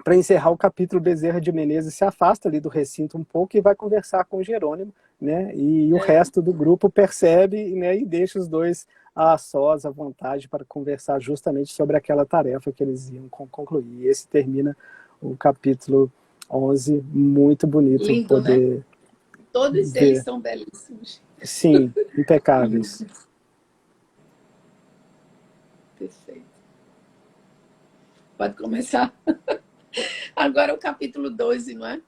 para encerrar o capítulo, Bezerra de Menezes se afasta ali do recinto um pouco e vai conversar com Jerônimo, né? E o resto do grupo percebe, né, e deixa os dois a sós, à vontade, para conversar justamente sobre aquela tarefa que eles iam concluir. E esse termina o capítulo 11, muito bonito. Lindo, poder, né? Todos ver. eles são belíssimos. Sim, impecáveis. Perfeito. Pode começar? Agora o capítulo 12, não é?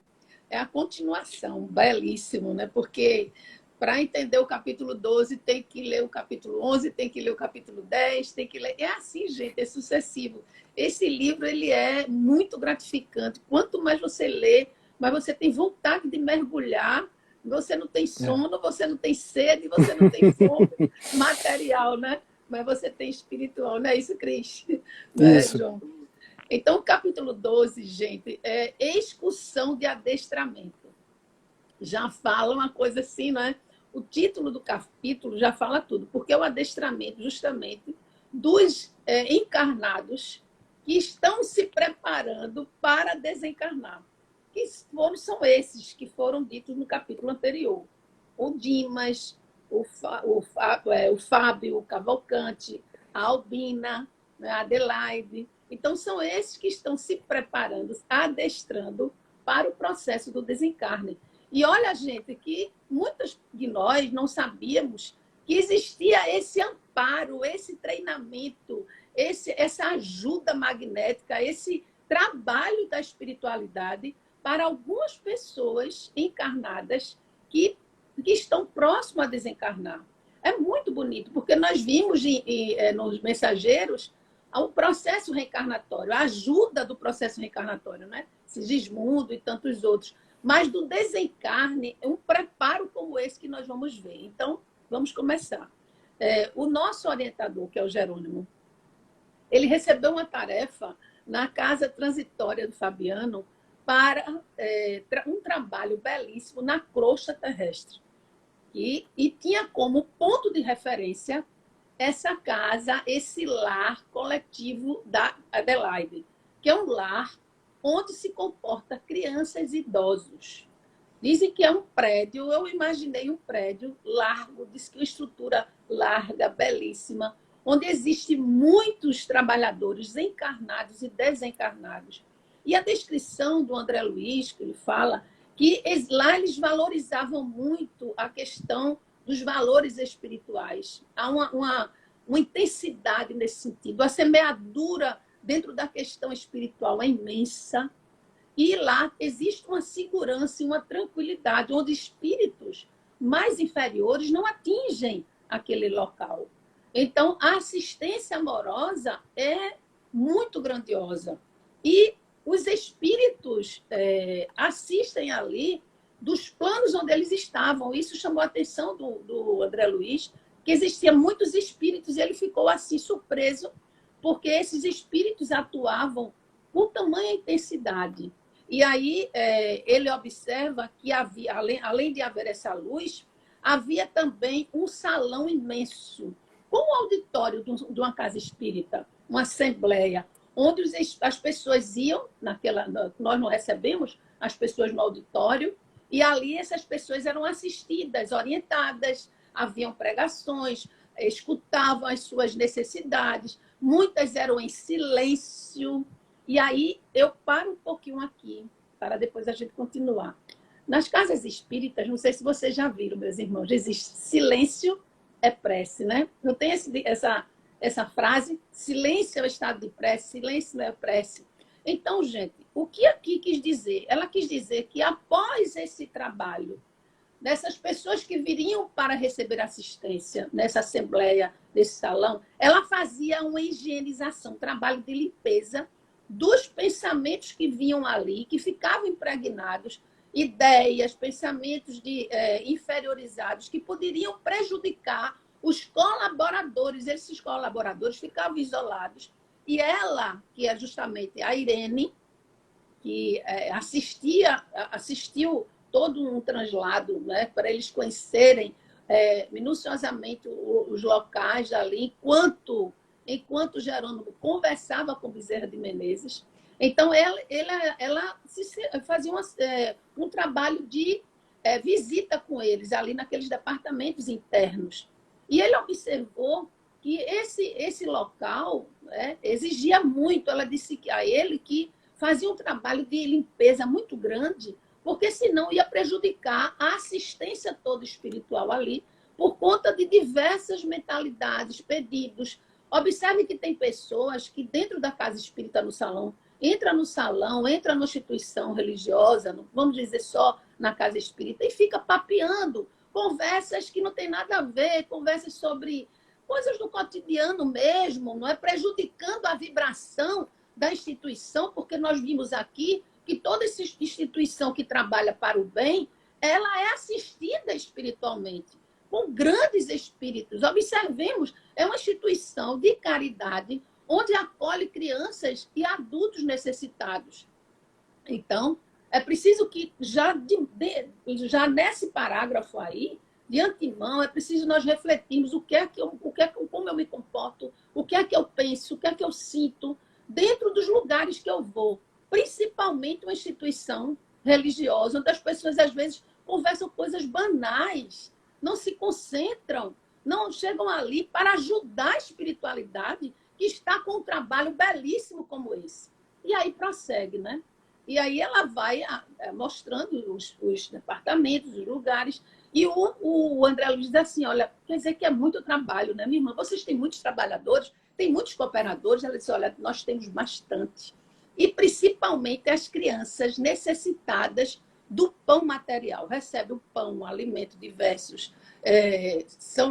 É a continuação, belíssimo, né? Porque para entender o capítulo 12 tem que ler o capítulo 11, tem que ler o capítulo 10, tem que ler... É assim, gente, é sucessivo. Esse livro, ele é muito gratificante. Quanto mais você lê, mais você tem vontade de mergulhar. Você não tem sono, você não tem sede, você não tem fome material, né? Mas você tem espiritual, não é isso, Cris? Não é, João? Então, o capítulo 12, gente, é excursão de adestramento. já fala uma coisa assim, né? O título do capítulo já fala tudo, porque é o adestramento justamente dos encarnados que estão se preparando para desencarnar. Que são esses que foram ditos no capítulo anterior. O Dimas, o Fábio Cavalcante, a Albina, a Adelaide. Então, são esses que estão se preparando, adestrando para o processo do desencarne. E olha, gente, que muitos de nós não sabíamos que existia esse amparo, esse treinamento, essa ajuda magnética, esse trabalho da espiritualidade para algumas pessoas encarnadas que estão próximas a desencarnar. É muito bonito, porque nós vimos nos mensageiros o processo reencarnatório, a ajuda do processo reencarnatório, né? Sigismundo e tantos outros. Mas do desencarne, um preparo como esse que nós vamos ver. Então, vamos começar. O nosso orientador, que é o Jerônimo, ele recebeu uma tarefa na casa transitória do Fabiano para um trabalho belíssimo na crosta terrestre. E tinha como ponto de referência essa casa, esse lar coletivo da Adelaide, que é um lar onde se comporta crianças e idosos. Dizem que é um prédio, eu imaginei um prédio largo, diz que uma estrutura larga, belíssima, onde existem muitos trabalhadores encarnados e desencarnados. E a descrição do André Luiz, que ele fala, que lá eles valorizavam muito a questão dos valores espirituais. Há uma intensidade nesse sentido. A semeadura dentro da questão espiritual é imensa. E lá existe uma segurança e uma tranquilidade, onde espíritos mais inferiores não atingem aquele local. Então, a assistência amorosa é muito grandiosa. E os espíritos assistem ali dos planos onde eles estavam. Isso chamou a atenção do André Luiz, que existiam muitos espíritos, e ele ficou assim surpreso, porque esses espíritos atuavam com tamanha intensidade. E aí ele observa que havia, além de haver essa luz, havia também um salão imenso, como um auditório de uma casa espírita, uma assembleia, onde as pessoas iam, nós não recebemos as pessoas no auditório, e ali essas pessoas eram assistidas, orientadas, haviam pregações, escutavam as suas necessidades, muitas eram em silêncio. E aí eu paro um pouquinho aqui, para depois a gente continuar. Nas casas espíritas, não sei se vocês já viram, meus irmãos, existe silêncio é prece, né? Não tem essa frase, silêncio é o estado de prece, silêncio não é prece. Então, gente, o que aqui quis dizer? Ela quis dizer que após esse trabalho, dessas pessoas que viriam para receber assistência nessa assembleia, nesse salão, ela fazia uma higienização, um trabalho de limpeza dos pensamentos que vinham ali, que ficavam impregnados, ideias, pensamentos inferiorizados, que poderiam prejudicar os colaboradores. Esses colaboradores ficavam isolados. E ela, que é justamente a Irene, que assistiu todo um translado, né, para eles conhecerem minuciosamente os locais ali, enquanto Jerônimo conversava com Bezerra de Menezes. Então, ela fazia um trabalho de visita com eles, ali naqueles departamentos internos. E ele observou que esse local exigia muito. Ela disse a ele que fazia um trabalho de limpeza muito grande, porque senão ia prejudicar a assistência toda espiritual ali, por conta de diversas mentalidades, pedidos. Observe que tem pessoas que dentro da casa espírita no salão, entra na instituição religiosa, não vamos dizer só na casa espírita, e fica papeando conversas que não tem nada a ver, conversas sobre coisas do cotidiano mesmo, não é, prejudicando a vibração da instituição, porque nós vimos aqui que toda essa instituição que trabalha para o bem, ela é assistida espiritualmente, com grandes espíritos. Observemos, é uma instituição de caridade, onde acolhe crianças e adultos necessitados. Então, É preciso que, já nesse parágrafo aí, de antemão, é preciso nós refletirmos como eu me comporto, o que é que eu penso, o que é que eu sinto, dentro dos lugares que eu vou. Principalmente uma instituição religiosa, onde as pessoas, às vezes, conversam coisas banais, não se concentram, não chegam ali para ajudar a espiritualidade que está com um trabalho belíssimo como esse. E aí prossegue, né? E aí ela vai mostrando os departamentos, os lugares. E o André Luiz diz assim, olha, quer dizer que é muito trabalho, né, minha irmã? Vocês têm muitos trabalhadores, tem muitos cooperadores. Ela disse, olha, nós temos bastante. E principalmente as crianças necessitadas do pão material. Recebem o pão, o alimento diversos,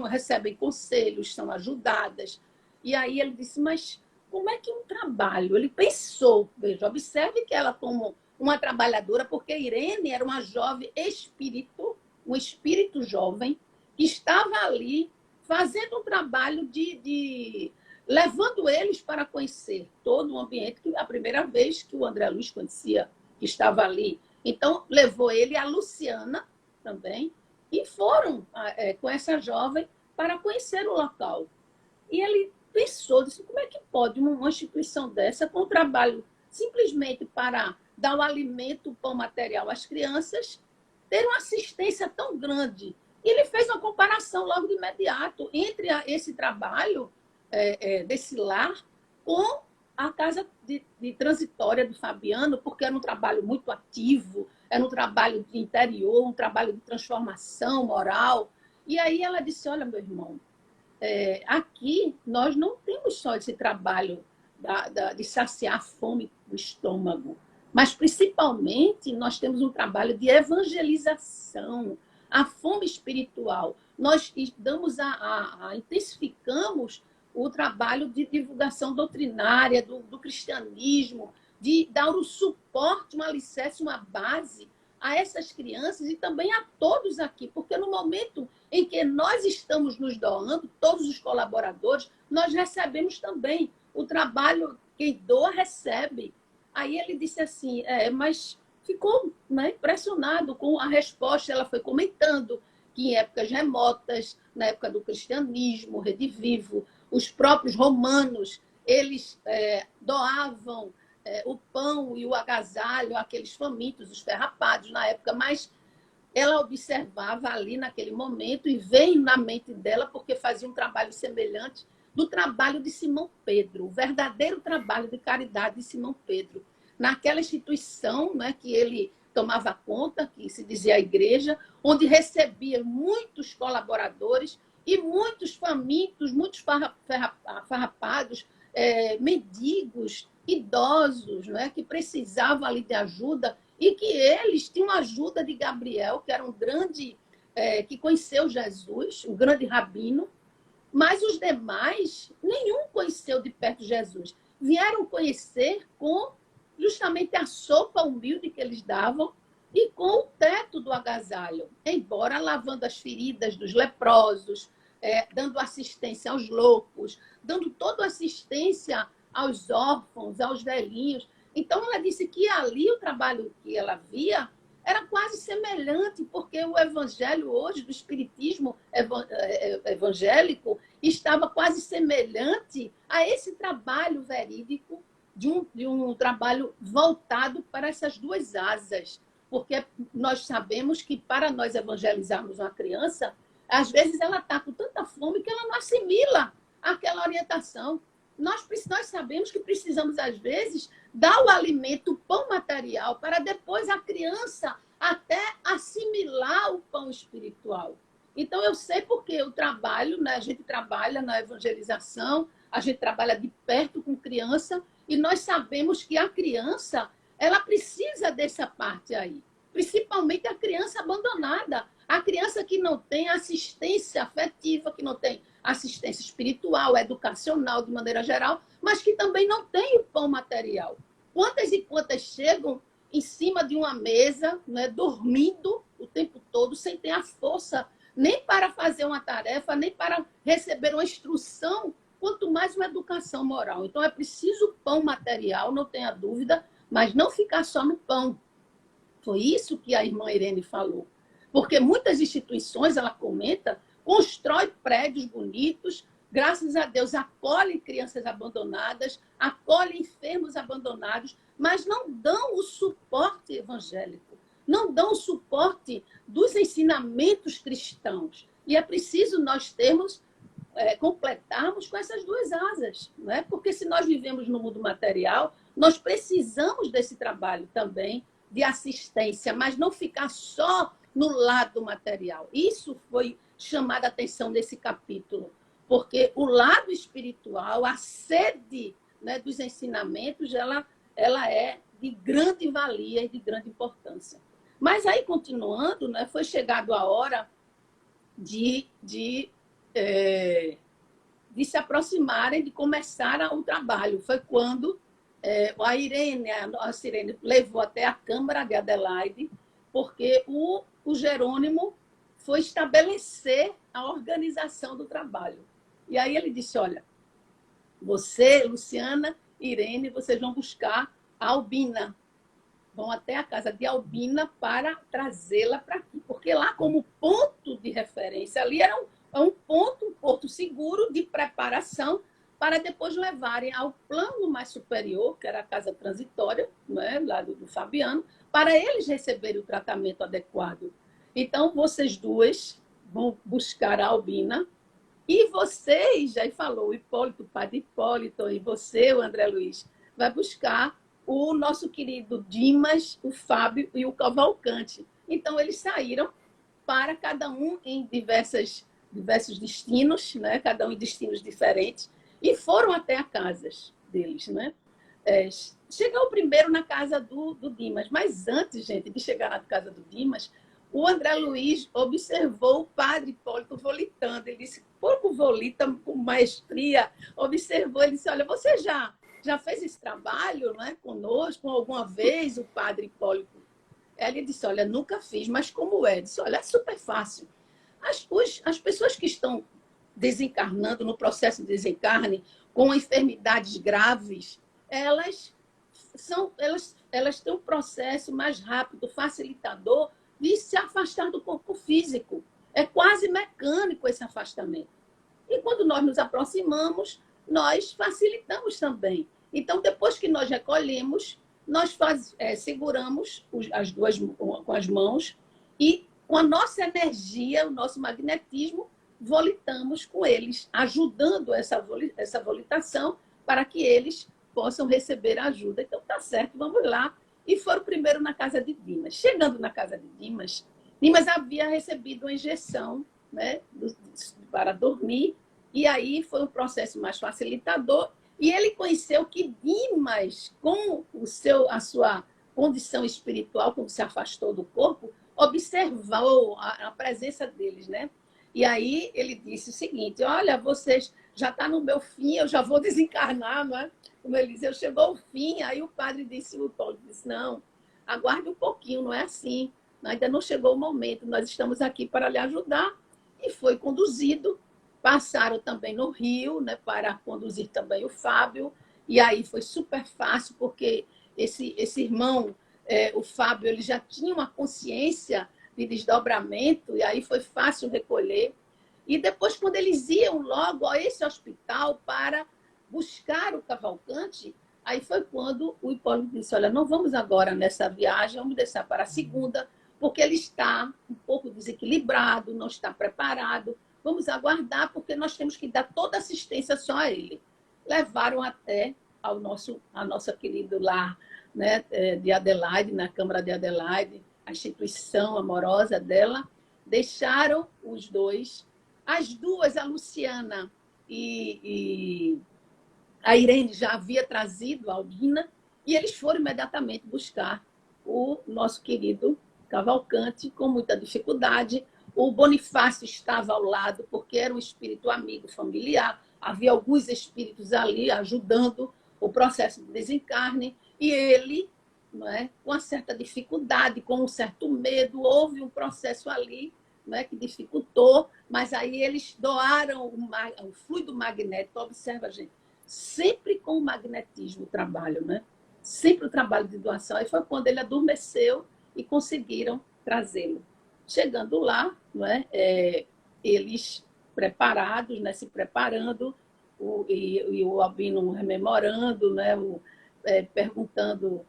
recebem conselhos, são ajudadas. E aí ele disse, mas como é que um trabalho? Ele pensou, veja, observe que ela como uma trabalhadora, porque Irene era uma jovem espírito, um espírito jovem, que estava ali fazendo um trabalho levando eles para conhecer todo o ambiente, que a primeira vez que o André Luiz conhecia, que estava ali. Então, levou ele e a Luciana também, e foram com essa jovem para conhecer o local. E ele pensou, disse, como é que pode uma instituição dessa, com um trabalho simplesmente para dar o alimento, o pão material às crianças, ter uma assistência tão grande? E ele fez uma comparação logo de imediato entre esse trabalho desse lar com a casa de transitória do Fabiano, porque era um trabalho muito ativo, era um trabalho de interior, um trabalho de transformação moral. E aí ela disse, olha, meu irmão, aqui nós não temos só esse trabalho de saciar a fome do estômago, mas principalmente nós temos um trabalho de evangelização, a fome espiritual. Nós intensificamos o trabalho de divulgação doutrinária do cristianismo, de dar um suporte, um alicerce, uma base a essas crianças e também a todos aqui, porque no momento em que nós estamos nos doando, todos os colaboradores, nós recebemos também o trabalho, quem doa recebe. Aí ele disse assim, mas ficou, né, impressionado com a resposta. Ela foi comentando que em épocas remotas, na época do cristianismo, Rede Vivo, os próprios romanos, eles doavam o pão e o agasalho àqueles famintos, os ferrapados na época, mas ela observava ali naquele momento e veio na mente dela, porque fazia um trabalho semelhante do trabalho de Simão Pedro, o verdadeiro trabalho de caridade de Simão Pedro, naquela instituição, né, que ele tomava conta, que se dizia a igreja, onde recebia muitos colaboradores e muitos famintos, muitos farrapados, mendigos, idosos, né, que precisavam ali de ajuda, e que eles tinham a ajuda de Gabriel, que era um grande, que conheceu Jesus, um grande rabino, mas os demais, nenhum conheceu de perto Jesus. Vieram conhecer com justamente a sopa humilde que eles davam e com o teto do agasalho, embora lavando as feridas dos leprosos, dando assistência aos loucos, dando toda assistência aos órfãos, aos velhinhos. Então, ela disse que ali o trabalho que ela via era quase semelhante, porque o evangelho hoje, do espiritismo evangélico, estava quase semelhante a esse trabalho verídico de um trabalho voltado para essas duas asas. Porque nós sabemos que para nós evangelizarmos uma criança, às vezes ela está com tanta fome que ela não assimila aquela orientação. Nós sabemos que precisamos, às vezes, dar o alimento, o pão material, para depois a criança até assimilar o pão espiritual. Então, eu sei porque eu trabalho, né? A gente trabalha na evangelização, a gente trabalha de perto com criança, e nós sabemos que a criança, ela precisa dessa parte aí. Principalmente a criança abandonada, a criança que não tem assistência afetiva, que não tem assistência espiritual, educacional, de maneira geral, mas que também não tem o pão material. Quantas e quantas chegam em cima de uma mesa, né, dormindo o tempo todo, sem ter a força nem para fazer uma tarefa, nem para receber uma instrução, quanto mais uma educação moral. Então, é preciso pão material, não tenha dúvida, mas não ficar só no pão. Foi isso que a irmã Irene falou. Porque muitas instituições, ela comenta, constrói prédios bonitos, graças a Deus acolhem crianças abandonadas, acolhem enfermos abandonados, mas não dão o suporte evangélico, não dão o suporte dos ensinamentos cristãos. E é preciso nós completarmos com essas duas asas, né? Porque se nós vivemos no mundo material, nós precisamos desse trabalho também de assistência, mas não ficar só no lado material. Isso foi chamado a atenção nesse capítulo, porque o lado espiritual, a sede, né, dos ensinamentos, ela é de grande valia e de grande importância. Mas aí, continuando, né, foi chegado a hora de se aproximarem, de começar o trabalho. Foi quando a Irene levou até a Câmara de Adelaide, porque o Jerônimo foi estabelecer a organização do trabalho. E aí ele disse, olha, você, Luciana, Irene, vocês vão buscar a Albina. Vão até a casa de Albina para trazê-la para aqui. Porque lá, como ponto de referência, ali era um porto seguro de preparação para depois levarem ao plano mais superior, que era a casa transitória, né, lá do Fabiano, para eles receberem o tratamento adequado. Então, vocês duas vão buscar a Albina e vocês, já falou, o Hipólito, o padre Hipólito, e você, o André Luiz, vai buscar o nosso querido Dimas, o Fábio e o Cavalcante. Então, eles saíram para cada um em diversos destinos, né? Cada um em destinos diferentes, e foram até a casas deles, né? Chegou primeiro na casa do Dimas, mas antes, gente, de chegar na casa do Dimas, o André Luiz observou o padre Hipólito volitando. Ele disse, pouco volita, com maestria, observou, ele disse, olha, você já fez esse trabalho, né, conosco alguma vez, o padre Hipólito? Ele disse, olha, nunca fiz, mas como é? Ele disse, olha, é super fácil. As pessoas que estão desencarnando, no processo de desencarne, com enfermidades graves, elas têm um processo mais rápido, facilitador, de se afastar do corpo físico. É quase mecânico esse afastamento. E quando nós nos aproximamos, nós facilitamos também. Então, depois que nós recolhemos, nós seguramos as duas com as mãos e, com a nossa energia, o nosso magnetismo, volitamos com eles, ajudando essa volitação para que eles possam receber ajuda. Então, tá certo, vamos lá. E foram primeiro na casa de Dimas. Chegando na casa de Dimas, Dimas havia recebido uma injeção, né, para dormir, e aí foi um processo mais facilitador, e ele conheceu que Dimas, com a sua condição espiritual, quando se afastou do corpo, observou a presença deles, né? E aí ele disse o seguinte, olha, vocês já estão no meu fim, eu já vou desencarnar, não é? Como ele disse, eu chegou ao fim, aí o padre disse, o Paulo disse, não, aguarde um pouquinho, não é assim, ainda não chegou o momento, nós estamos aqui para lhe ajudar. E foi conduzido, passaram também no Rio, né, para conduzir também o Fábio, e aí foi super fácil, porque esse irmão, o Fábio, ele já tinha uma consciência de desdobramento, e aí foi fácil recolher. E depois, quando eles iam logo a esse hospital para buscar o Cavalcante, aí foi quando o Hipólito disse, olha, não vamos agora nessa viagem, vamos deixar para a segunda, porque ele está um pouco desequilibrado, não está preparado, vamos aguardar, porque nós temos que dar toda assistência só a ele. Levaram até a nossa querida lar, né, de Adelaide, na Câmara de Adelaide, a instituição amorosa dela, deixaram os dois, as duas, a Luciana e a Irene já havia trazido a Albina, e eles foram imediatamente buscar o nosso querido Cavalcante, com muita dificuldade. O Bonifácio estava ao lado, porque era um espírito amigo, familiar. Havia alguns espíritos ali ajudando o processo de desencarne, e ele, não é, com uma certa dificuldade, com um certo medo, houve um processo ali, não é, que dificultou, mas aí eles doaram o fluido magnético. Observa, gente, sempre com o magnetismo o trabalho, né? Sempre o trabalho de doação. Aí foi quando ele adormeceu e conseguiram trazê-lo. Chegando lá, não é? Eles preparados, né, se preparando, e o Albino rememorando, né, perguntando,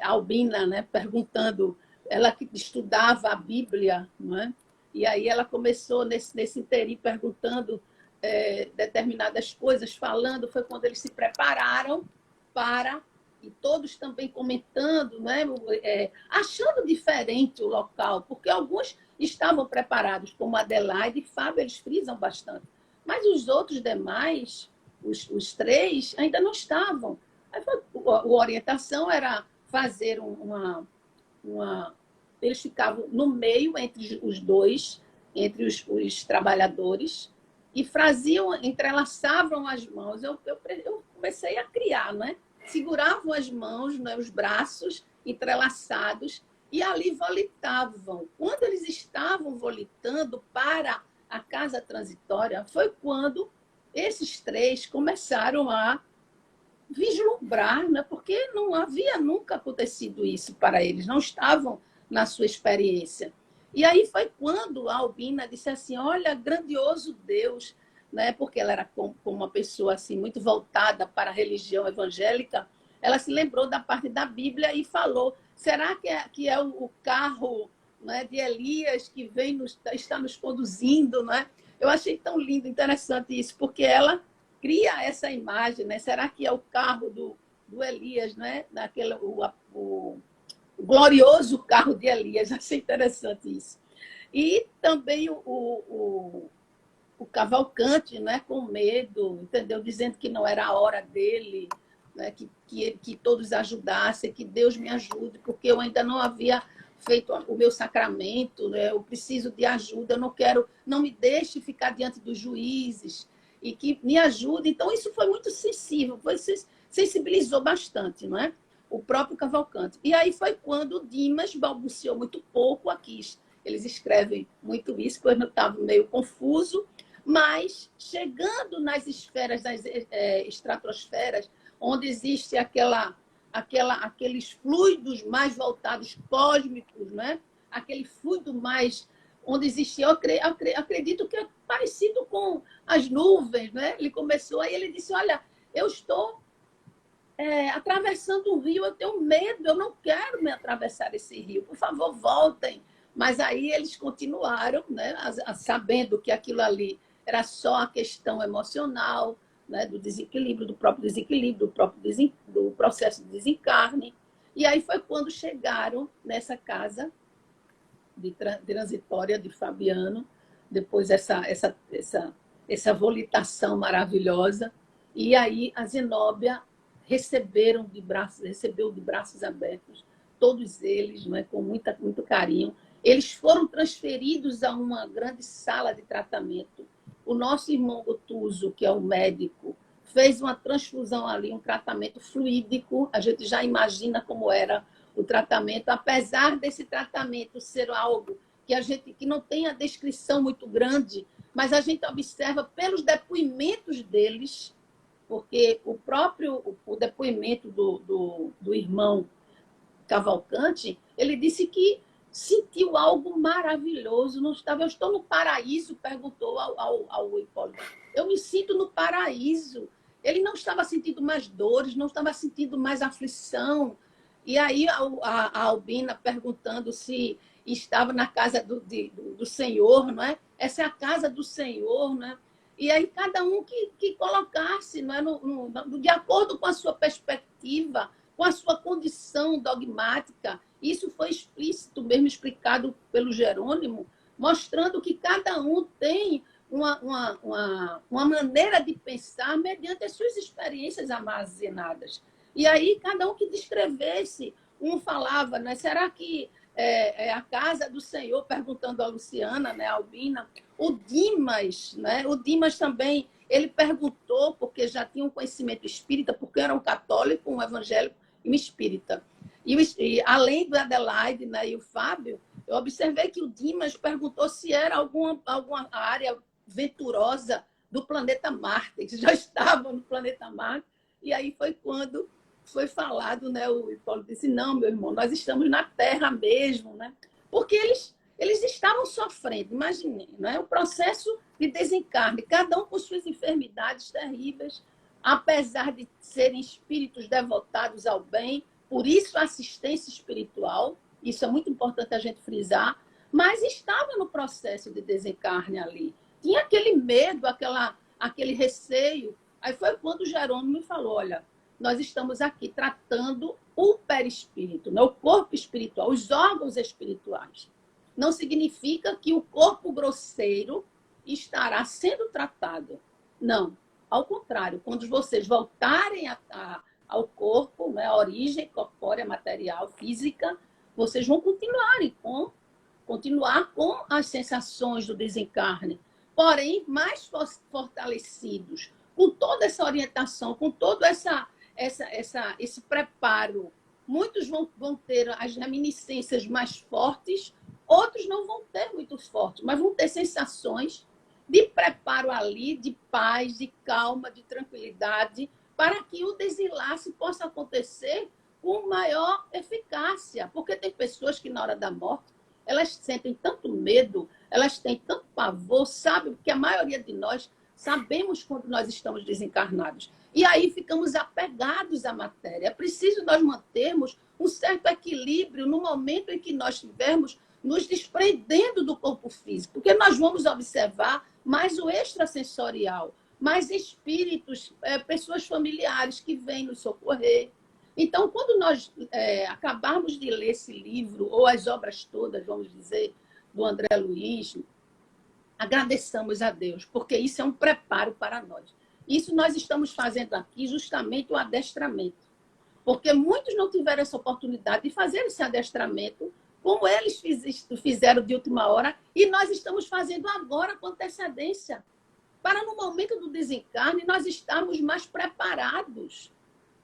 a Albina, né, perguntando, ela que estudava a Bíblia, não é? E aí ela começou nesse interim perguntando determinadas coisas, falando, foi quando eles se prepararam para, e todos também comentando, né, achando diferente o local, porque alguns estavam preparados, como Adelaide e Fábio, eles frisam bastante, mas os outros demais, os três, ainda não estavam. A orientação era fazer eles ficavam no meio entre os dois, entre os trabalhadores, e entrelaçavam as mãos. Eu comecei a criar, né? Seguravam as mãos, né, os braços entrelaçados, e ali volitavam. Quando eles estavam volitando para a casa transitória, foi quando esses três começaram a vislumbrar, né? Porque não havia nunca acontecido isso para eles, não estavam na sua experiência. E aí foi quando a Albina disse assim, olha, grandioso Deus, né? Porque ela era como uma pessoa assim, muito voltada para a religião evangélica, ela se lembrou da parte da Bíblia e falou, será que é o carro, né, de Elias que está nos conduzindo? Né? Eu achei tão lindo, interessante isso, porque ela cria essa imagem, né? Será que é o carro do Elias, né? O glorioso carro de Elias? Achei interessante isso. E também o Cavalcante, né? Com medo, entendeu? Dizendo que não era a hora dele, né? Que todos ajudassem, que Deus me ajude, porque eu ainda não havia feito o meu sacramento, né? Eu preciso de ajuda, eu não quero, não me deixe ficar diante dos juízes, e que me ajude. Então, isso foi muito sensível, sensibilizou bastante, não é? O próprio Cavalcante. E aí foi quando o Dimas balbuciou muito pouco aqui. Eles escrevem muito isso, pois eu estava meio confuso, mas chegando nas esferas, nas estratosferas, onde existe aqueles fluidos mais voltados cósmicos, né? Aquele fluido mais onde existia, eu acredito que é parecido com as nuvens, né? Ele começou, aí ele disse, olha, eu estou atravessando um rio, eu tenho medo, eu não quero me atravessar esse rio, por favor, voltem. Mas aí eles continuaram, né? Sabendo que aquilo ali era só a questão emocional, né? Do desequilíbrio, do próprio do processo de desencarne. E aí foi quando chegaram nessa casa transitória de Fabiano, depois essa volitação maravilhosa, e aí a Zenóbia recebeu de braços abertos, todos eles, não é, com muito carinho. Eles foram transferidos a uma grande sala de tratamento. O nosso irmão Gotuso, que é o médico, fez uma transfusão ali, um tratamento fluídico, a gente já imagina como era o tratamento, apesar desse tratamento ser algo que não tem a descrição muito grande, mas a gente observa pelos depoimentos deles, porque o depoimento do irmão Cavalcante, ele disse que sentiu algo maravilhoso, eu estou no paraíso, perguntou ao Hipólito. Eu me sinto no paraíso. Ele não estava sentindo mais dores, não estava sentindo mais aflição. E aí a Albina perguntando se estava na casa do Senhor, não é? Essa é a casa do Senhor, né? E aí cada um que colocasse, não é? De acordo com a sua perspectiva, com a sua condição dogmática. Isso foi explícito, mesmo explicado pelo Jerônimo, mostrando que cada um tem uma maneira de pensar mediante as suas experiências armazenadas. E aí, cada um que descrevesse, um falava, né? Será que é a casa do Senhor? Perguntando a Luciana, né, a Albina. O Dimas, né? O Dimas também, ele perguntou, porque já tinha um conhecimento espírita, porque era um católico, um evangélico e um espírita. E além do Adelaide, né, e o Fábio, eu observei que o Dimas perguntou se era alguma área venturosa do planeta Marte, que já estavam no planeta Marte. E aí foi quando foi falado, né? O Paulo disse, não, meu irmão, nós estamos na terra mesmo, né? Porque eles estavam sofrendo, imagine, né? O processo de desencarne, cada um com suas enfermidades terríveis, apesar de serem espíritos devotados ao bem, por isso a assistência espiritual, isso é muito importante a gente frisar, mas estava no processo de desencarne ali. Tinha aquele medo, aquele receio. Aí foi quando Jerônimo me falou, olha, nós estamos aqui tratando o perispírito, né? O corpo espiritual, os órgãos espirituais. Não significa que o corpo grosseiro estará sendo tratado. Não, ao contrário, quando vocês voltarem ao corpo, né, a origem corpórea, material, física, vocês vão continuar com as sensações do desencarne, porém mais fortalecidos, com toda essa orientação, com todo esse preparo. Muitos vão ter as reminiscências mais fortes, outros não vão ter muito fortes, mas vão ter sensações de preparo ali, de paz, de calma, de tranquilidade, para que o desenlace possa acontecer com maior eficácia. Porque tem pessoas que, na hora da morte, elas sentem tanto medo, elas têm tanto pavor, sabe? Porque a maioria de nós sabemos quando nós estamos desencarnados. E aí ficamos apegados à matéria. É preciso nós mantermos um certo equilíbrio no momento em que nós estivermos nos desprendendo do corpo físico, porque nós vamos observar mais o extrasensorial, mais espíritos, pessoas familiares que vêm nos socorrer. Então, quando nós acabarmos de ler esse livro, ou as obras todas, vamos dizer, do André Luiz, agradeçamos a Deus, porque isso é um preparo para nós. Isso nós estamos fazendo aqui justamente o adestramento, porque muitos não tiveram essa oportunidade de fazer esse adestramento, como eles fizeram de última hora, e nós estamos fazendo agora com antecedência, para no momento do desencarne nós estarmos mais preparados.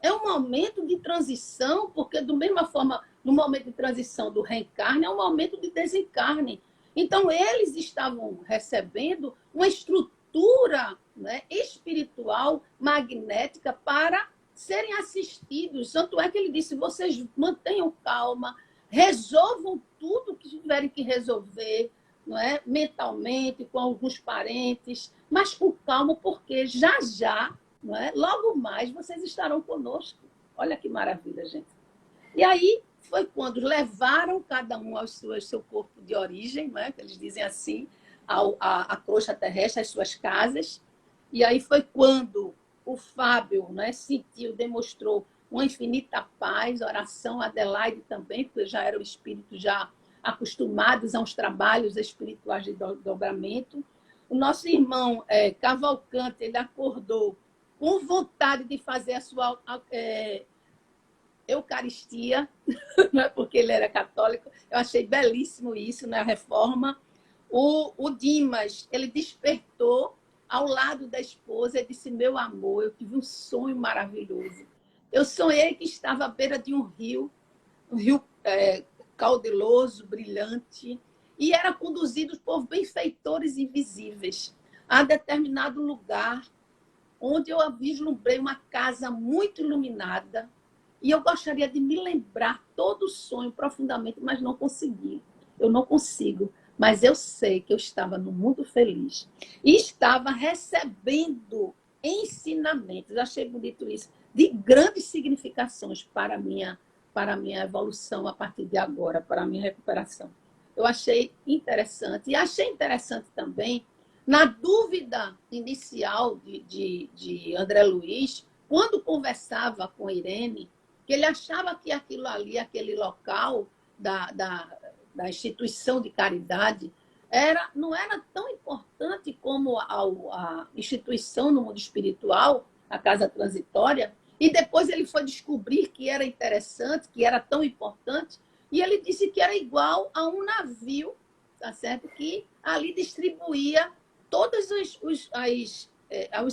É um momento de transição, porque da mesma forma, no momento de transição do reencarne, é um momento de desencarne. Então, eles estavam recebendo uma estrutura, né, espiritual, magnética, para serem assistidos. Tanto é que ele disse, vocês mantenham calma, resolvam tudo que tiverem que resolver, não é? Mentalmente, com alguns parentes, mas com calma, porque já, não é? Logo mais vocês estarão conosco. Olha que maravilha, gente. E aí foi quando levaram cada um ao seu corpo de origem, não é? Que eles dizem assim, a crosta terrestre, às suas casas. E aí foi quando o Fábio, né, sentiu, demonstrou uma infinita paz, oração, Adelaide também, porque já eram espíritos já acostumados a uns trabalhos espirituais de dobramento. O nosso irmão Cavalcante, ele acordou com vontade de fazer a sua Eucaristia, né, porque ele era católico. Eu achei belíssimo isso, né, a reforma. O Dimas, ele despertou ao lado da esposa e disse, meu amor, eu tive um sonho maravilhoso. Eu sonhei que estava à beira de um rio caudaloso, brilhante, e era conduzido por benfeitores invisíveis a determinado lugar, onde eu vislumbrei uma casa muito iluminada, e eu gostaria de me lembrar todo o sonho profundamente, mas não consegui. Eu não consigo, mas eu sei que eu estava no mundo feliz e estava recebendo ensinamentos, eu achei bonito isso, de grandes significações para a minha evolução a partir de agora, para a minha recuperação. Eu achei interessante. E achei interessante também, na dúvida inicial de André Luiz, quando conversava com Irene, que ele achava que aquilo ali, aquele local da instituição de caridade, não era tão importante como a instituição no mundo espiritual, a casa transitória, e depois ele foi descobrir que era interessante, que era tão importante, e ele disse que era igual a um navio, tá certo? Que ali distribuía todos os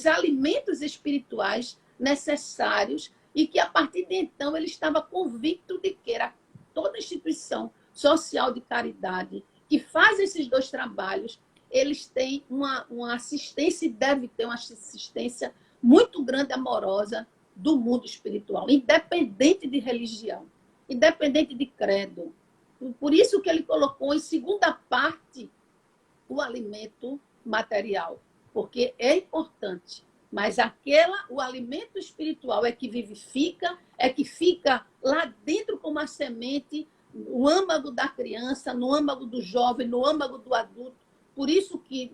alimentos espirituais necessários, e que a partir de então ele estava convicto de que era toda instituição social de caridade que faz esses dois trabalhos, eles têm uma assistência, e deve ter uma assistência muito grande, amorosa, do mundo espiritual, independente de religião, independente de credo. Por isso que ele colocou em segunda parte o alimento material, porque é importante, mas o alimento espiritual é que vivifica, é que fica lá dentro como a semente, no âmago da criança, no âmago do jovem, no âmago do adulto. Por isso que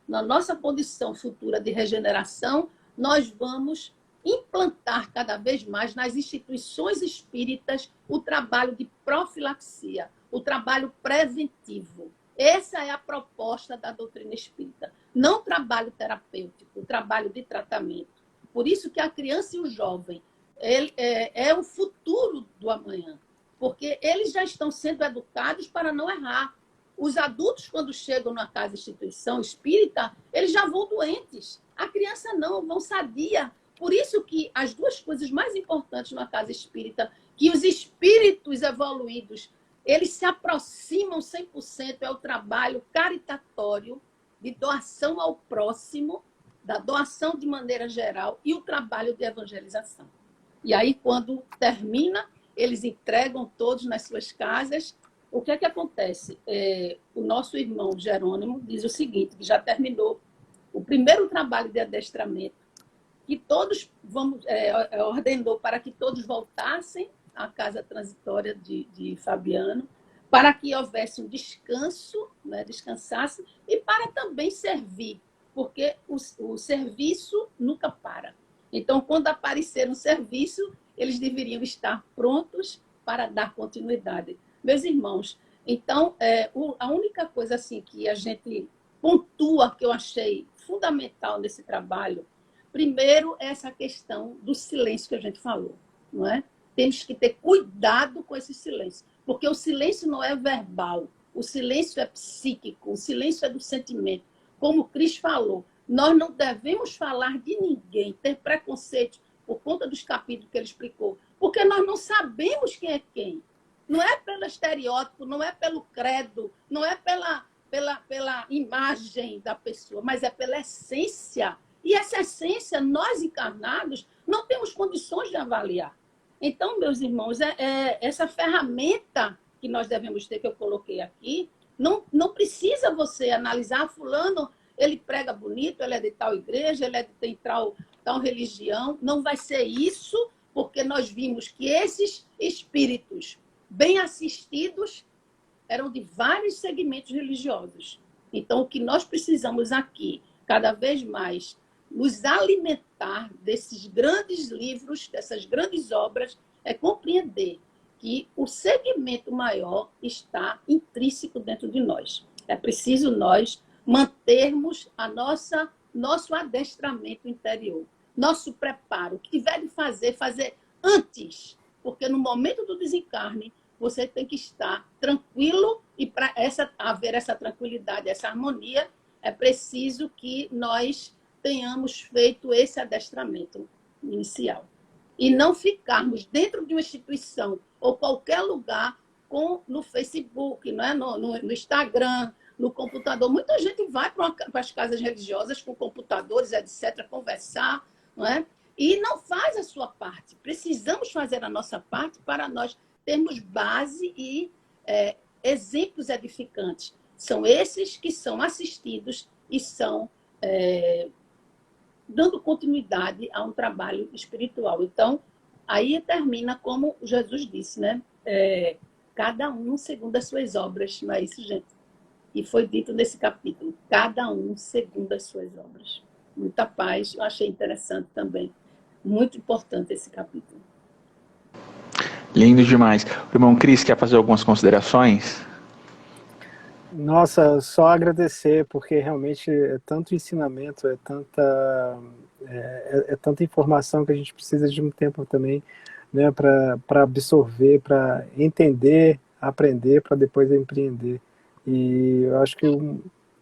na nossa condição futura de regeneração, nós vamos implantar cada vez mais nas instituições espíritas o trabalho de profilaxia, o trabalho preventivo. Essa é a proposta da doutrina espírita. Não o trabalho terapêutico, o trabalho de tratamento. Por isso que a criança e o jovem é o futuro do amanhã, porque eles já estão sendo educados para não errar. Os adultos, quando chegam na casa instituição espírita, eles já vão doentes. A criança não, vão sadia. Por isso que as duas coisas mais importantes na casa espírita, que os espíritos evoluídos, eles se aproximam 100%, é o trabalho caritatório, de doação ao próximo, da doação de maneira geral, e o trabalho de evangelização. E aí, quando termina, eles entregam todos nas suas casas. O que é que acontece? O nosso irmão Jerônimo diz o seguinte, que já terminou o primeiro trabalho de adestramento, que todos ordenou para que todos voltassem à casa transitória de Fabiano, para que houvesse um descanso, né, descansasse, e para também servir, porque o serviço nunca para. Então, quando aparecer um serviço, eles deveriam estar prontos para dar continuidade. Meus irmãos, então, a única coisa assim, que a gente pontua, que eu achei fundamental nesse trabalho, primeiro, é essa questão do silêncio que a gente falou, não é? Temos que ter cuidado com esse silêncio, porque o silêncio não é verbal, o silêncio é psíquico, o silêncio é do sentimento. Como o Cris falou, nós não devemos falar de ninguém, ter preconceito por conta dos capítulos que ele explicou, porque nós não sabemos quem é quem. Não é pelo estereótipo, não é pelo credo, não é pela imagem da pessoa, mas é pela essência. E essa essência, nós encarnados, não temos condições de avaliar. Então, meus irmãos, essa ferramenta que nós devemos ter, que eu coloquei aqui, não precisa você analisar, fulano, ele prega bonito, ele é de tal igreja, ele tem tal religião. Não vai ser isso, porque nós vimos que esses espíritos bem assistidos eram de vários segmentos religiosos. Então, o que nós precisamos aqui, cada vez mais, nos alimentar desses grandes livros, dessas grandes obras, é compreender que o segmento maior está intrínseco dentro de nós. É preciso nós mantermos nosso adestramento interior, nosso preparo. O que tiver de fazer antes, porque no momento do desencarne, você tem que estar tranquilo, e para haver essa tranquilidade, essa harmonia, é preciso que nós tenhamos feito esse adestramento inicial. E não ficarmos dentro de uma instituição ou qualquer lugar no Facebook, não é? no Instagram, no computador. Muita gente vai para as casas religiosas com computadores, etc., conversar, não é? E não faz a sua parte. Precisamos fazer a nossa parte para nós termos base e exemplos edificantes. São esses que são assistidos e são dando continuidade a um trabalho espiritual. Então, aí termina como Jesus disse, né? Cada um segundo as suas obras. Não é isso, gente? E foi dito nesse capítulo, cada um segundo as suas obras. Muita paz, eu achei interessante também. Muito importante esse capítulo. Lindo demais. O irmão Cris quer fazer algumas considerações? Nossa, só agradecer, porque realmente é tanto ensinamento, é tanta informação que a gente precisa de um tempo também, né, para absorver, para entender, aprender, para depois empreender. E eu acho que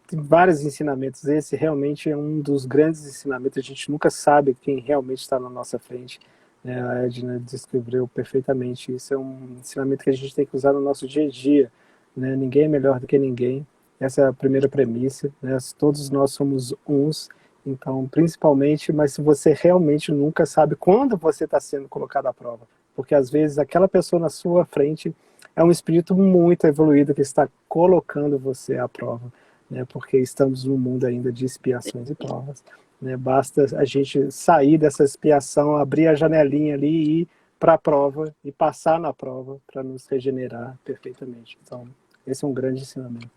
tem vários ensinamentos. Esse realmente é um dos grandes ensinamentos. A gente nunca sabe quem realmente está na nossa frente. A Edna descreveu perfeitamente. Isso é um ensinamento que a gente tem que usar no nosso dia a dia. Né? Ninguém é melhor do que ninguém. Essa é a primeira premissa. Né? Todos nós somos uns Então, principalmente, mas se você realmente nunca sabe quando você está sendo colocado à prova. Porque às vezes aquela pessoa na sua frente é um espírito muito evoluído que está colocando você à prova, né? Porque estamos num mundo ainda de expiações e provas, né? Basta a gente sair dessa expiação, abrir a janelinha ali e ir para a prova e passar na prova para nos regenerar perfeitamente. Então, esse é um grande ensinamento.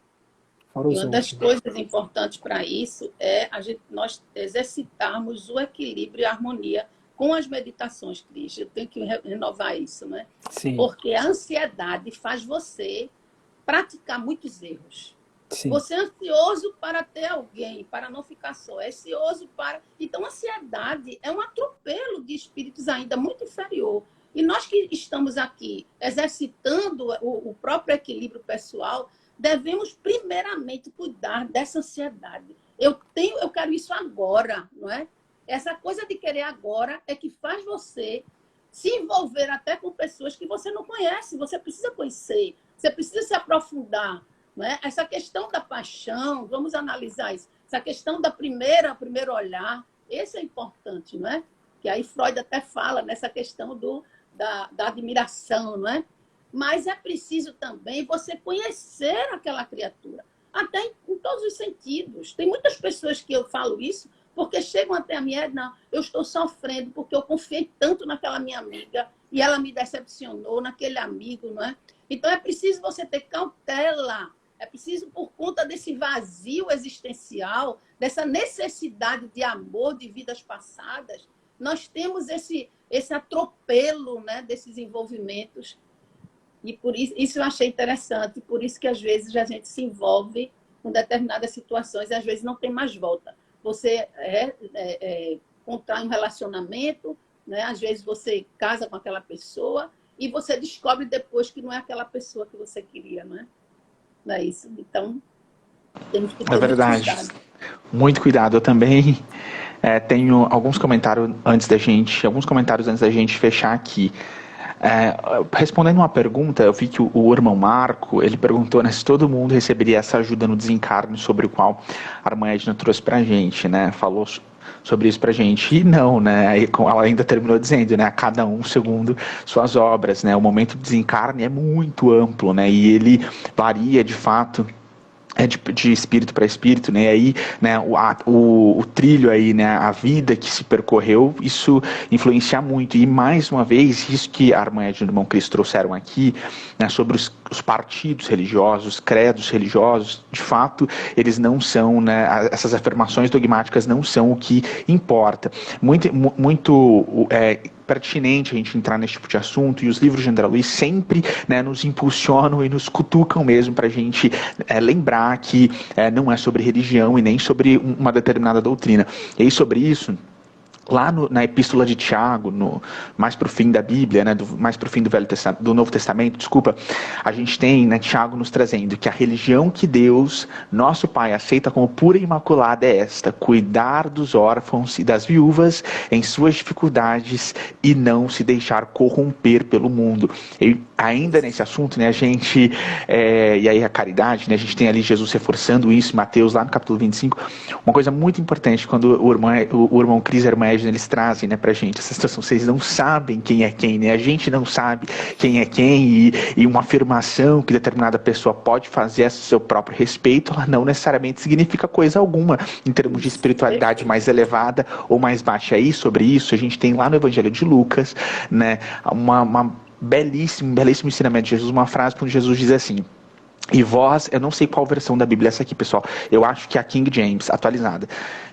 Fora E os uma das outros. coisas importantes para isso é nós exercitarmos o equilíbrio e a harmonia com as meditações, Cris. Eu tenho que renovar isso, né? Sim, Porque a ansiedade faz você praticar muitos erros. sim, Você é ansioso para ter alguém, para não ficar só. É ansioso para... Então, a ansiedade é um atropelo de espíritos ainda muito inferior. E nós que estamos aqui exercitando o próprio equilíbrio pessoal, devemos primeiramente cuidar dessa ansiedade. Eu quero isso agora, não é? Essa coisa de querer agora é que faz você se envolver até com pessoas que você não conhece. Você precisa conhecer, você precisa se aprofundar. Não é? Essa questão da paixão, vamos analisar isso. Essa questão da primeiro olhar, esse é importante, não é? Que aí Freud até fala nessa questão da admiração, não é? Mas é preciso também você conhecer aquela criatura, até em todos os sentidos. Tem muitas pessoas que eu falo isso, porque chegam até a mim, não, eu estou sofrendo porque eu confiei tanto naquela minha amiga e ela me decepcionou, naquele amigo, não é? Então é preciso você ter cautela. É preciso, por conta desse vazio existencial, dessa necessidade de amor de vidas passadas, nós temos esse atropelo, né, desses envolvimentos. E por isso eu achei interessante, por isso que às vezes a gente se envolve com determinadas situações e às vezes não tem mais volta. Você contrai um relacionamento, né, às vezes você casa com aquela pessoa e você descobre depois que não é aquela pessoa que você queria, não é? Não é isso? Então, temos que ter É verdade. muito cuidado. Muito cuidado. Eu também tenho alguns comentários antes da gente fechar aqui. Respondendo uma pergunta, eu vi que o irmão Marco, ele perguntou, né, se todo mundo receberia essa ajuda no desencarne, sobre o qual a irmã Edna trouxe pra gente, né, falou sobre isso pra gente, e não, né, aí ela ainda terminou dizendo, né, a cada um segundo suas obras, né, o momento do desencarne é muito amplo, né, e ele varia de fato, de espírito para espírito, né? Aí, né, o trilho aí, né, a vida que se percorreu, isso influencia muito. E mais uma vez, isso que a irmã e o irmão Cristo trouxeram aqui, né, sobre os partidos religiosos, os credos religiosos, de fato, eles não são, né, essas afirmações dogmáticas não são o que importa. Muito pertinente a gente entrar nesse tipo de assunto, e os livros de André Luiz sempre, né, nos impulsionam e nos cutucam mesmo para a gente lembrar que não é sobre religião e nem sobre uma determinada doutrina. E aí, sobre isso, lá na Epístola de Tiago, mais para o fim da Bíblia, né, mais para o fim do Novo Testamento, desculpa, a gente tem, né, Tiago nos trazendo que a religião que Deus, nosso Pai, aceita como pura e imaculada é esta: cuidar dos órfãos e das viúvas em suas dificuldades e não se deixar corromper pelo mundo. E ainda nesse assunto, né, a gente, e aí a caridade, né, a gente tem ali Jesus reforçando isso em Mateus, lá no capítulo 25, uma coisa muito importante, quando o irmão Cris e a irmã Edna, eles trazem, né, pra gente essa situação. Vocês não sabem quem é quem, né? A gente não sabe quem é quem, e uma afirmação que determinada pessoa pode fazer a seu próprio respeito, ela não necessariamente significa coisa alguma em termos de espiritualidade mais elevada ou mais baixa. Aí, sobre isso, a gente tem lá no Evangelho de Lucas, né, uma belíssimo ensinamento de Jesus, uma frase quando Jesus diz assim: e vós, eu não sei qual versão da Bíblia é essa aqui, pessoal, eu acho que é a King James, atualizada.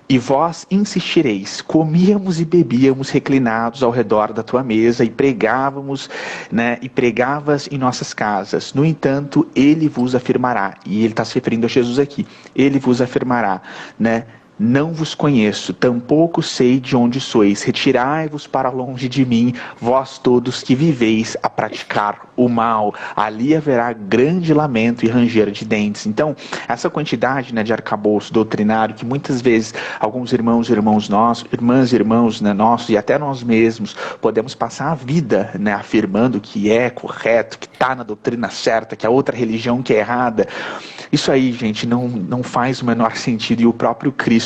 E vós insistireis, comíamos e bebíamos reclinados ao redor da tua mesa e pregávamos, né, e pregavas em nossas casas. No entanto, ele vos afirmará, e ele está se referindo a Jesus aqui, ele vos afirmará, né, não vos conheço, tampouco sei de onde sois. Retirai-vos para longe de mim, vós todos que viveis a praticar o mal. Ali haverá grande lamento e ranger de dentes. Então, essa quantidade, né, de arcabouço doutrinário que muitas vezes alguns irmãos nossos, irmãs e irmãos, né, nossos, e até nós mesmos, podemos passar a vida, né, afirmando que é correto, que está na doutrina certa, que a outra religião que é errada. Isso aí, gente, não faz o menor sentido, e o próprio Cristo,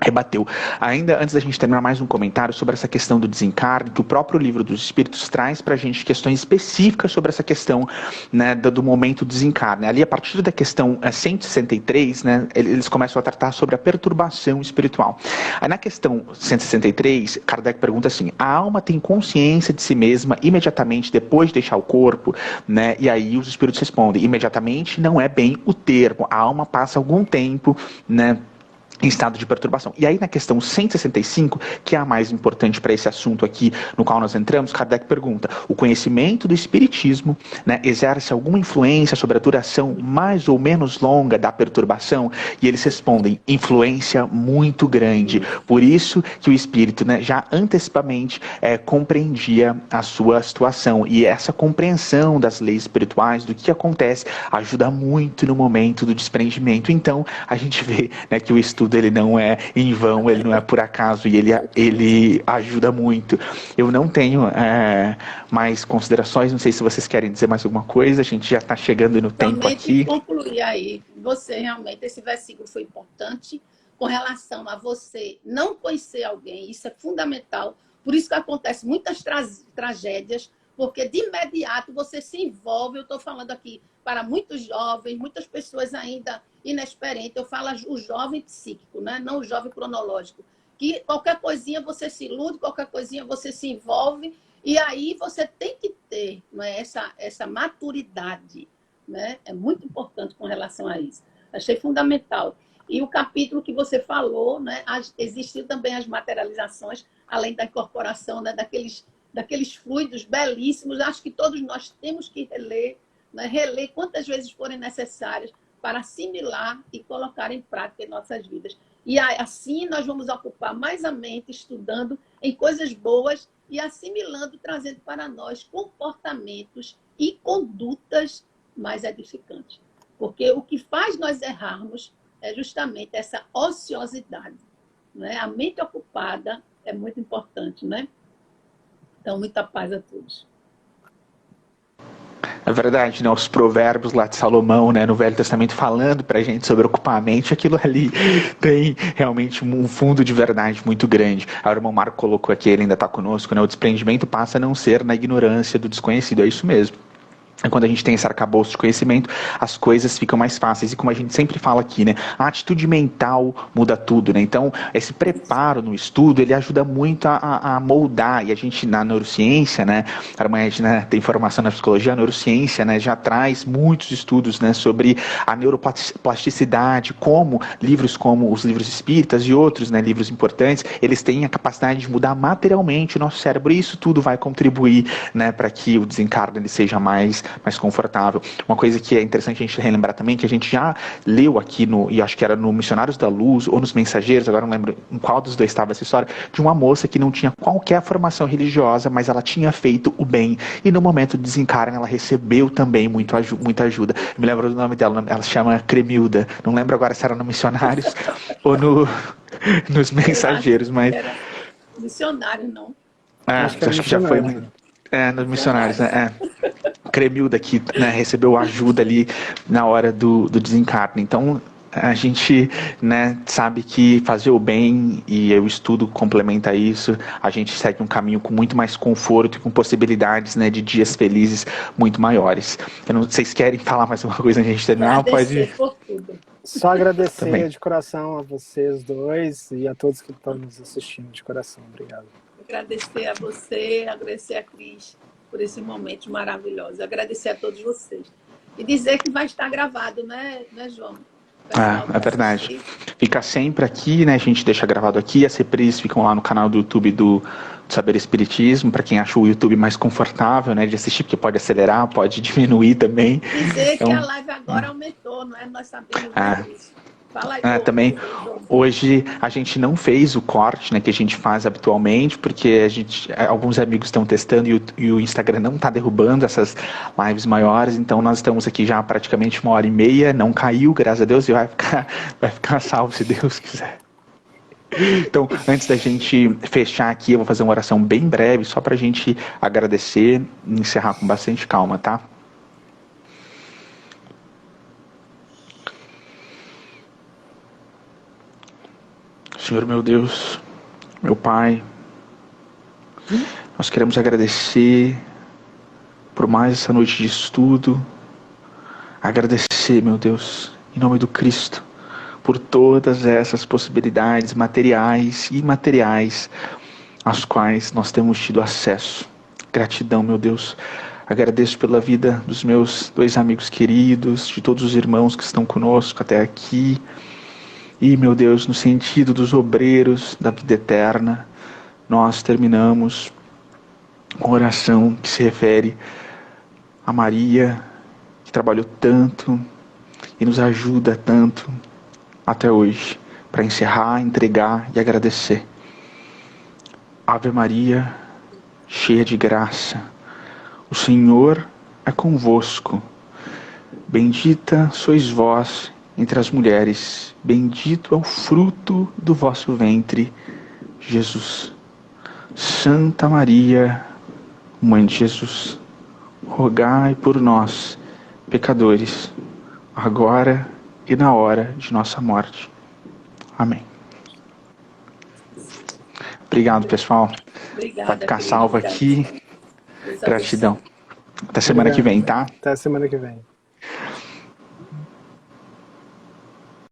rebateu. Ainda antes da gente terminar, mais um comentário sobre essa questão do desencarne, que o próprio livro dos Espíritos traz para a gente questões específicas sobre essa questão, né, do momento do desencarne. Ali, a partir da questão 163, né, eles começam a tratar sobre a perturbação espiritual. Aí, na questão 163, Kardec pergunta assim: a alma tem consciência de si mesma imediatamente depois de deixar o corpo? Né? E aí os Espíritos respondem: imediatamente não é bem o termo, a alma passa algum tempo, né, em estado de perturbação. E aí na questão 165, que é a mais importante para esse assunto aqui no qual nós entramos, Kardec pergunta: o conhecimento do Espiritismo, né, exerce alguma influência sobre a duração mais ou menos longa da perturbação? E eles respondem: influência muito grande. Por isso que o Espírito, né, já antecipadamente compreendia a sua situação. E essa compreensão das leis espirituais, do que acontece, ajuda muito no momento do desprendimento. Então, a gente vê, né, que o estudo ele não é em vão, ele não é por acaso, e ele ajuda muito. Eu não tenho mais considerações, não sei se vocês querem dizer mais alguma coisa, a gente já está chegando no tempo aqui. Concluir aí, você realmente, esse versículo foi importante com relação a você não conhecer alguém, isso é fundamental, por isso que acontece muitas tragédias, porque de imediato você se envolve, eu estou falando aqui para muitos jovens, muitas pessoas ainda inexperientes, eu falo o jovem psíquico, né? Não o jovem cronológico, que qualquer coisinha você se ilude, qualquer coisinha você se envolve, e aí você tem que ter, né, essa maturidade, né? É muito importante com relação a isso. Achei fundamental. E o capítulo que você falou, né, existiu também as materializações, além da incorporação, né, daqueles fluidos belíssimos. Acho que todos nós temos que reler, né, reler quantas vezes forem necessárias para assimilar e colocar em prática em nossas vidas. E assim nós vamos ocupar mais a mente estudando em coisas boas e assimilando, trazendo para nós comportamentos e condutas mais edificantes. Porque o que faz nós errarmos é justamente essa ociosidade, né? A mente ocupada é muito importante, né? Então, muita paz a todos. É verdade, né? Os provérbios lá de Salomão, né, no Velho Testamento, falando pra gente sobre ocupar a mente, aquilo ali tem realmente um fundo de verdade muito grande. O irmão Marco colocou aqui, ele ainda está conosco, né? O desprendimento passa a não ser na ignorância do desconhecido, é isso mesmo. Quando a gente tem esse arcabouço de conhecimento, as coisas ficam mais fáceis. E como a gente sempre fala aqui, né, a atitude mental muda tudo, né? Então, esse preparo no estudo, ele ajuda muito a moldar. E a gente, na neurociência, né, a gente, né, tem formação na psicologia, a neurociência, né, já traz muitos estudos, né, sobre a neuroplasticidade, como livros como os livros espíritas e outros, né, livros importantes, eles têm a capacidade de mudar materialmente o nosso cérebro. E isso tudo vai contribuir, né, para que o desencarne ele seja mais confortável. Uma coisa que é interessante a gente relembrar também, que a gente já leu aqui, e acho que era no Missionários da Luz, ou nos Mensageiros, agora não lembro em qual dos dois estava essa história, de uma moça que não tinha qualquer formação religiosa, mas ela tinha feito o bem, e no momento do desencarne ela recebeu também muita ajuda. Eu me lembro do nome dela, ela se chama Cremilda, não lembro agora se era no Missionários ou nos Mensageiros, mas... Era missionário, não. Acho que já foi... nos Missionários, né? Cremilda que, né, recebeu ajuda ali na hora do desencarne. Então, a gente, né, sabe que fazer o bem, e o estudo complementa isso, a gente segue um caminho com muito mais conforto e com possibilidades, né, de dias felizes muito maiores. Eu não, vocês querem falar mais uma coisa antes de a gente terminar? Pode... Por tudo. Só agradecer Também. de coração a vocês dois e a todos que estão nos assistindo de coração. Obrigado. Agradecer a você, agradecer a Cris por esse momento maravilhoso. Agradecer a todos vocês. E dizer que vai estar gravado, né João? É verdade. Fica sempre aqui, né? A gente deixa gravado aqui. As reprises ficam lá no canal do YouTube do Saber Espiritismo, para quem acha o YouTube mais confortável, né, de assistir, porque pode acelerar, pode diminuir também. Dizer então, que a live agora aumentou, não é? Nós sabemos disso. Fala aí, também, hoje a gente não fez o corte, né, que a gente faz habitualmente, porque alguns amigos estão testando e o Instagram não está derrubando essas lives maiores, então nós estamos aqui já há praticamente 1h30, não caiu, graças a Deus, e vai ficar salvo se Deus quiser. Então, antes da gente fechar aqui, eu vou fazer uma oração bem breve, só para a gente agradecer e encerrar com bastante calma, tá? Senhor meu Deus, meu Pai, nós queremos agradecer por mais essa noite de estudo, agradecer, meu Deus, em nome do Cristo, por todas essas possibilidades materiais e imateriais às quais nós temos tido acesso. Gratidão, meu Deus. Agradeço pela vida dos meus 2 amigos queridos, de todos os irmãos que estão conosco até aqui. E, meu Deus, no sentido dos obreiros da vida eterna, nós terminamos com oração que se refere a Maria, que trabalhou tanto e nos ajuda tanto até hoje, para encerrar, entregar e agradecer. Ave Maria, cheia de graça, o Senhor é convosco. Bendita sois vós entre as mulheres, bendito é o fruto do vosso ventre, Jesus. Santa Maria, Mãe de Jesus, rogai por nós, pecadores, agora e na hora de nossa morte. Amém. Obrigado, pessoal. Obrigada, Vai ficar salvo aqui. Gratidão. Até semana que vem, tá? Até semana que vem.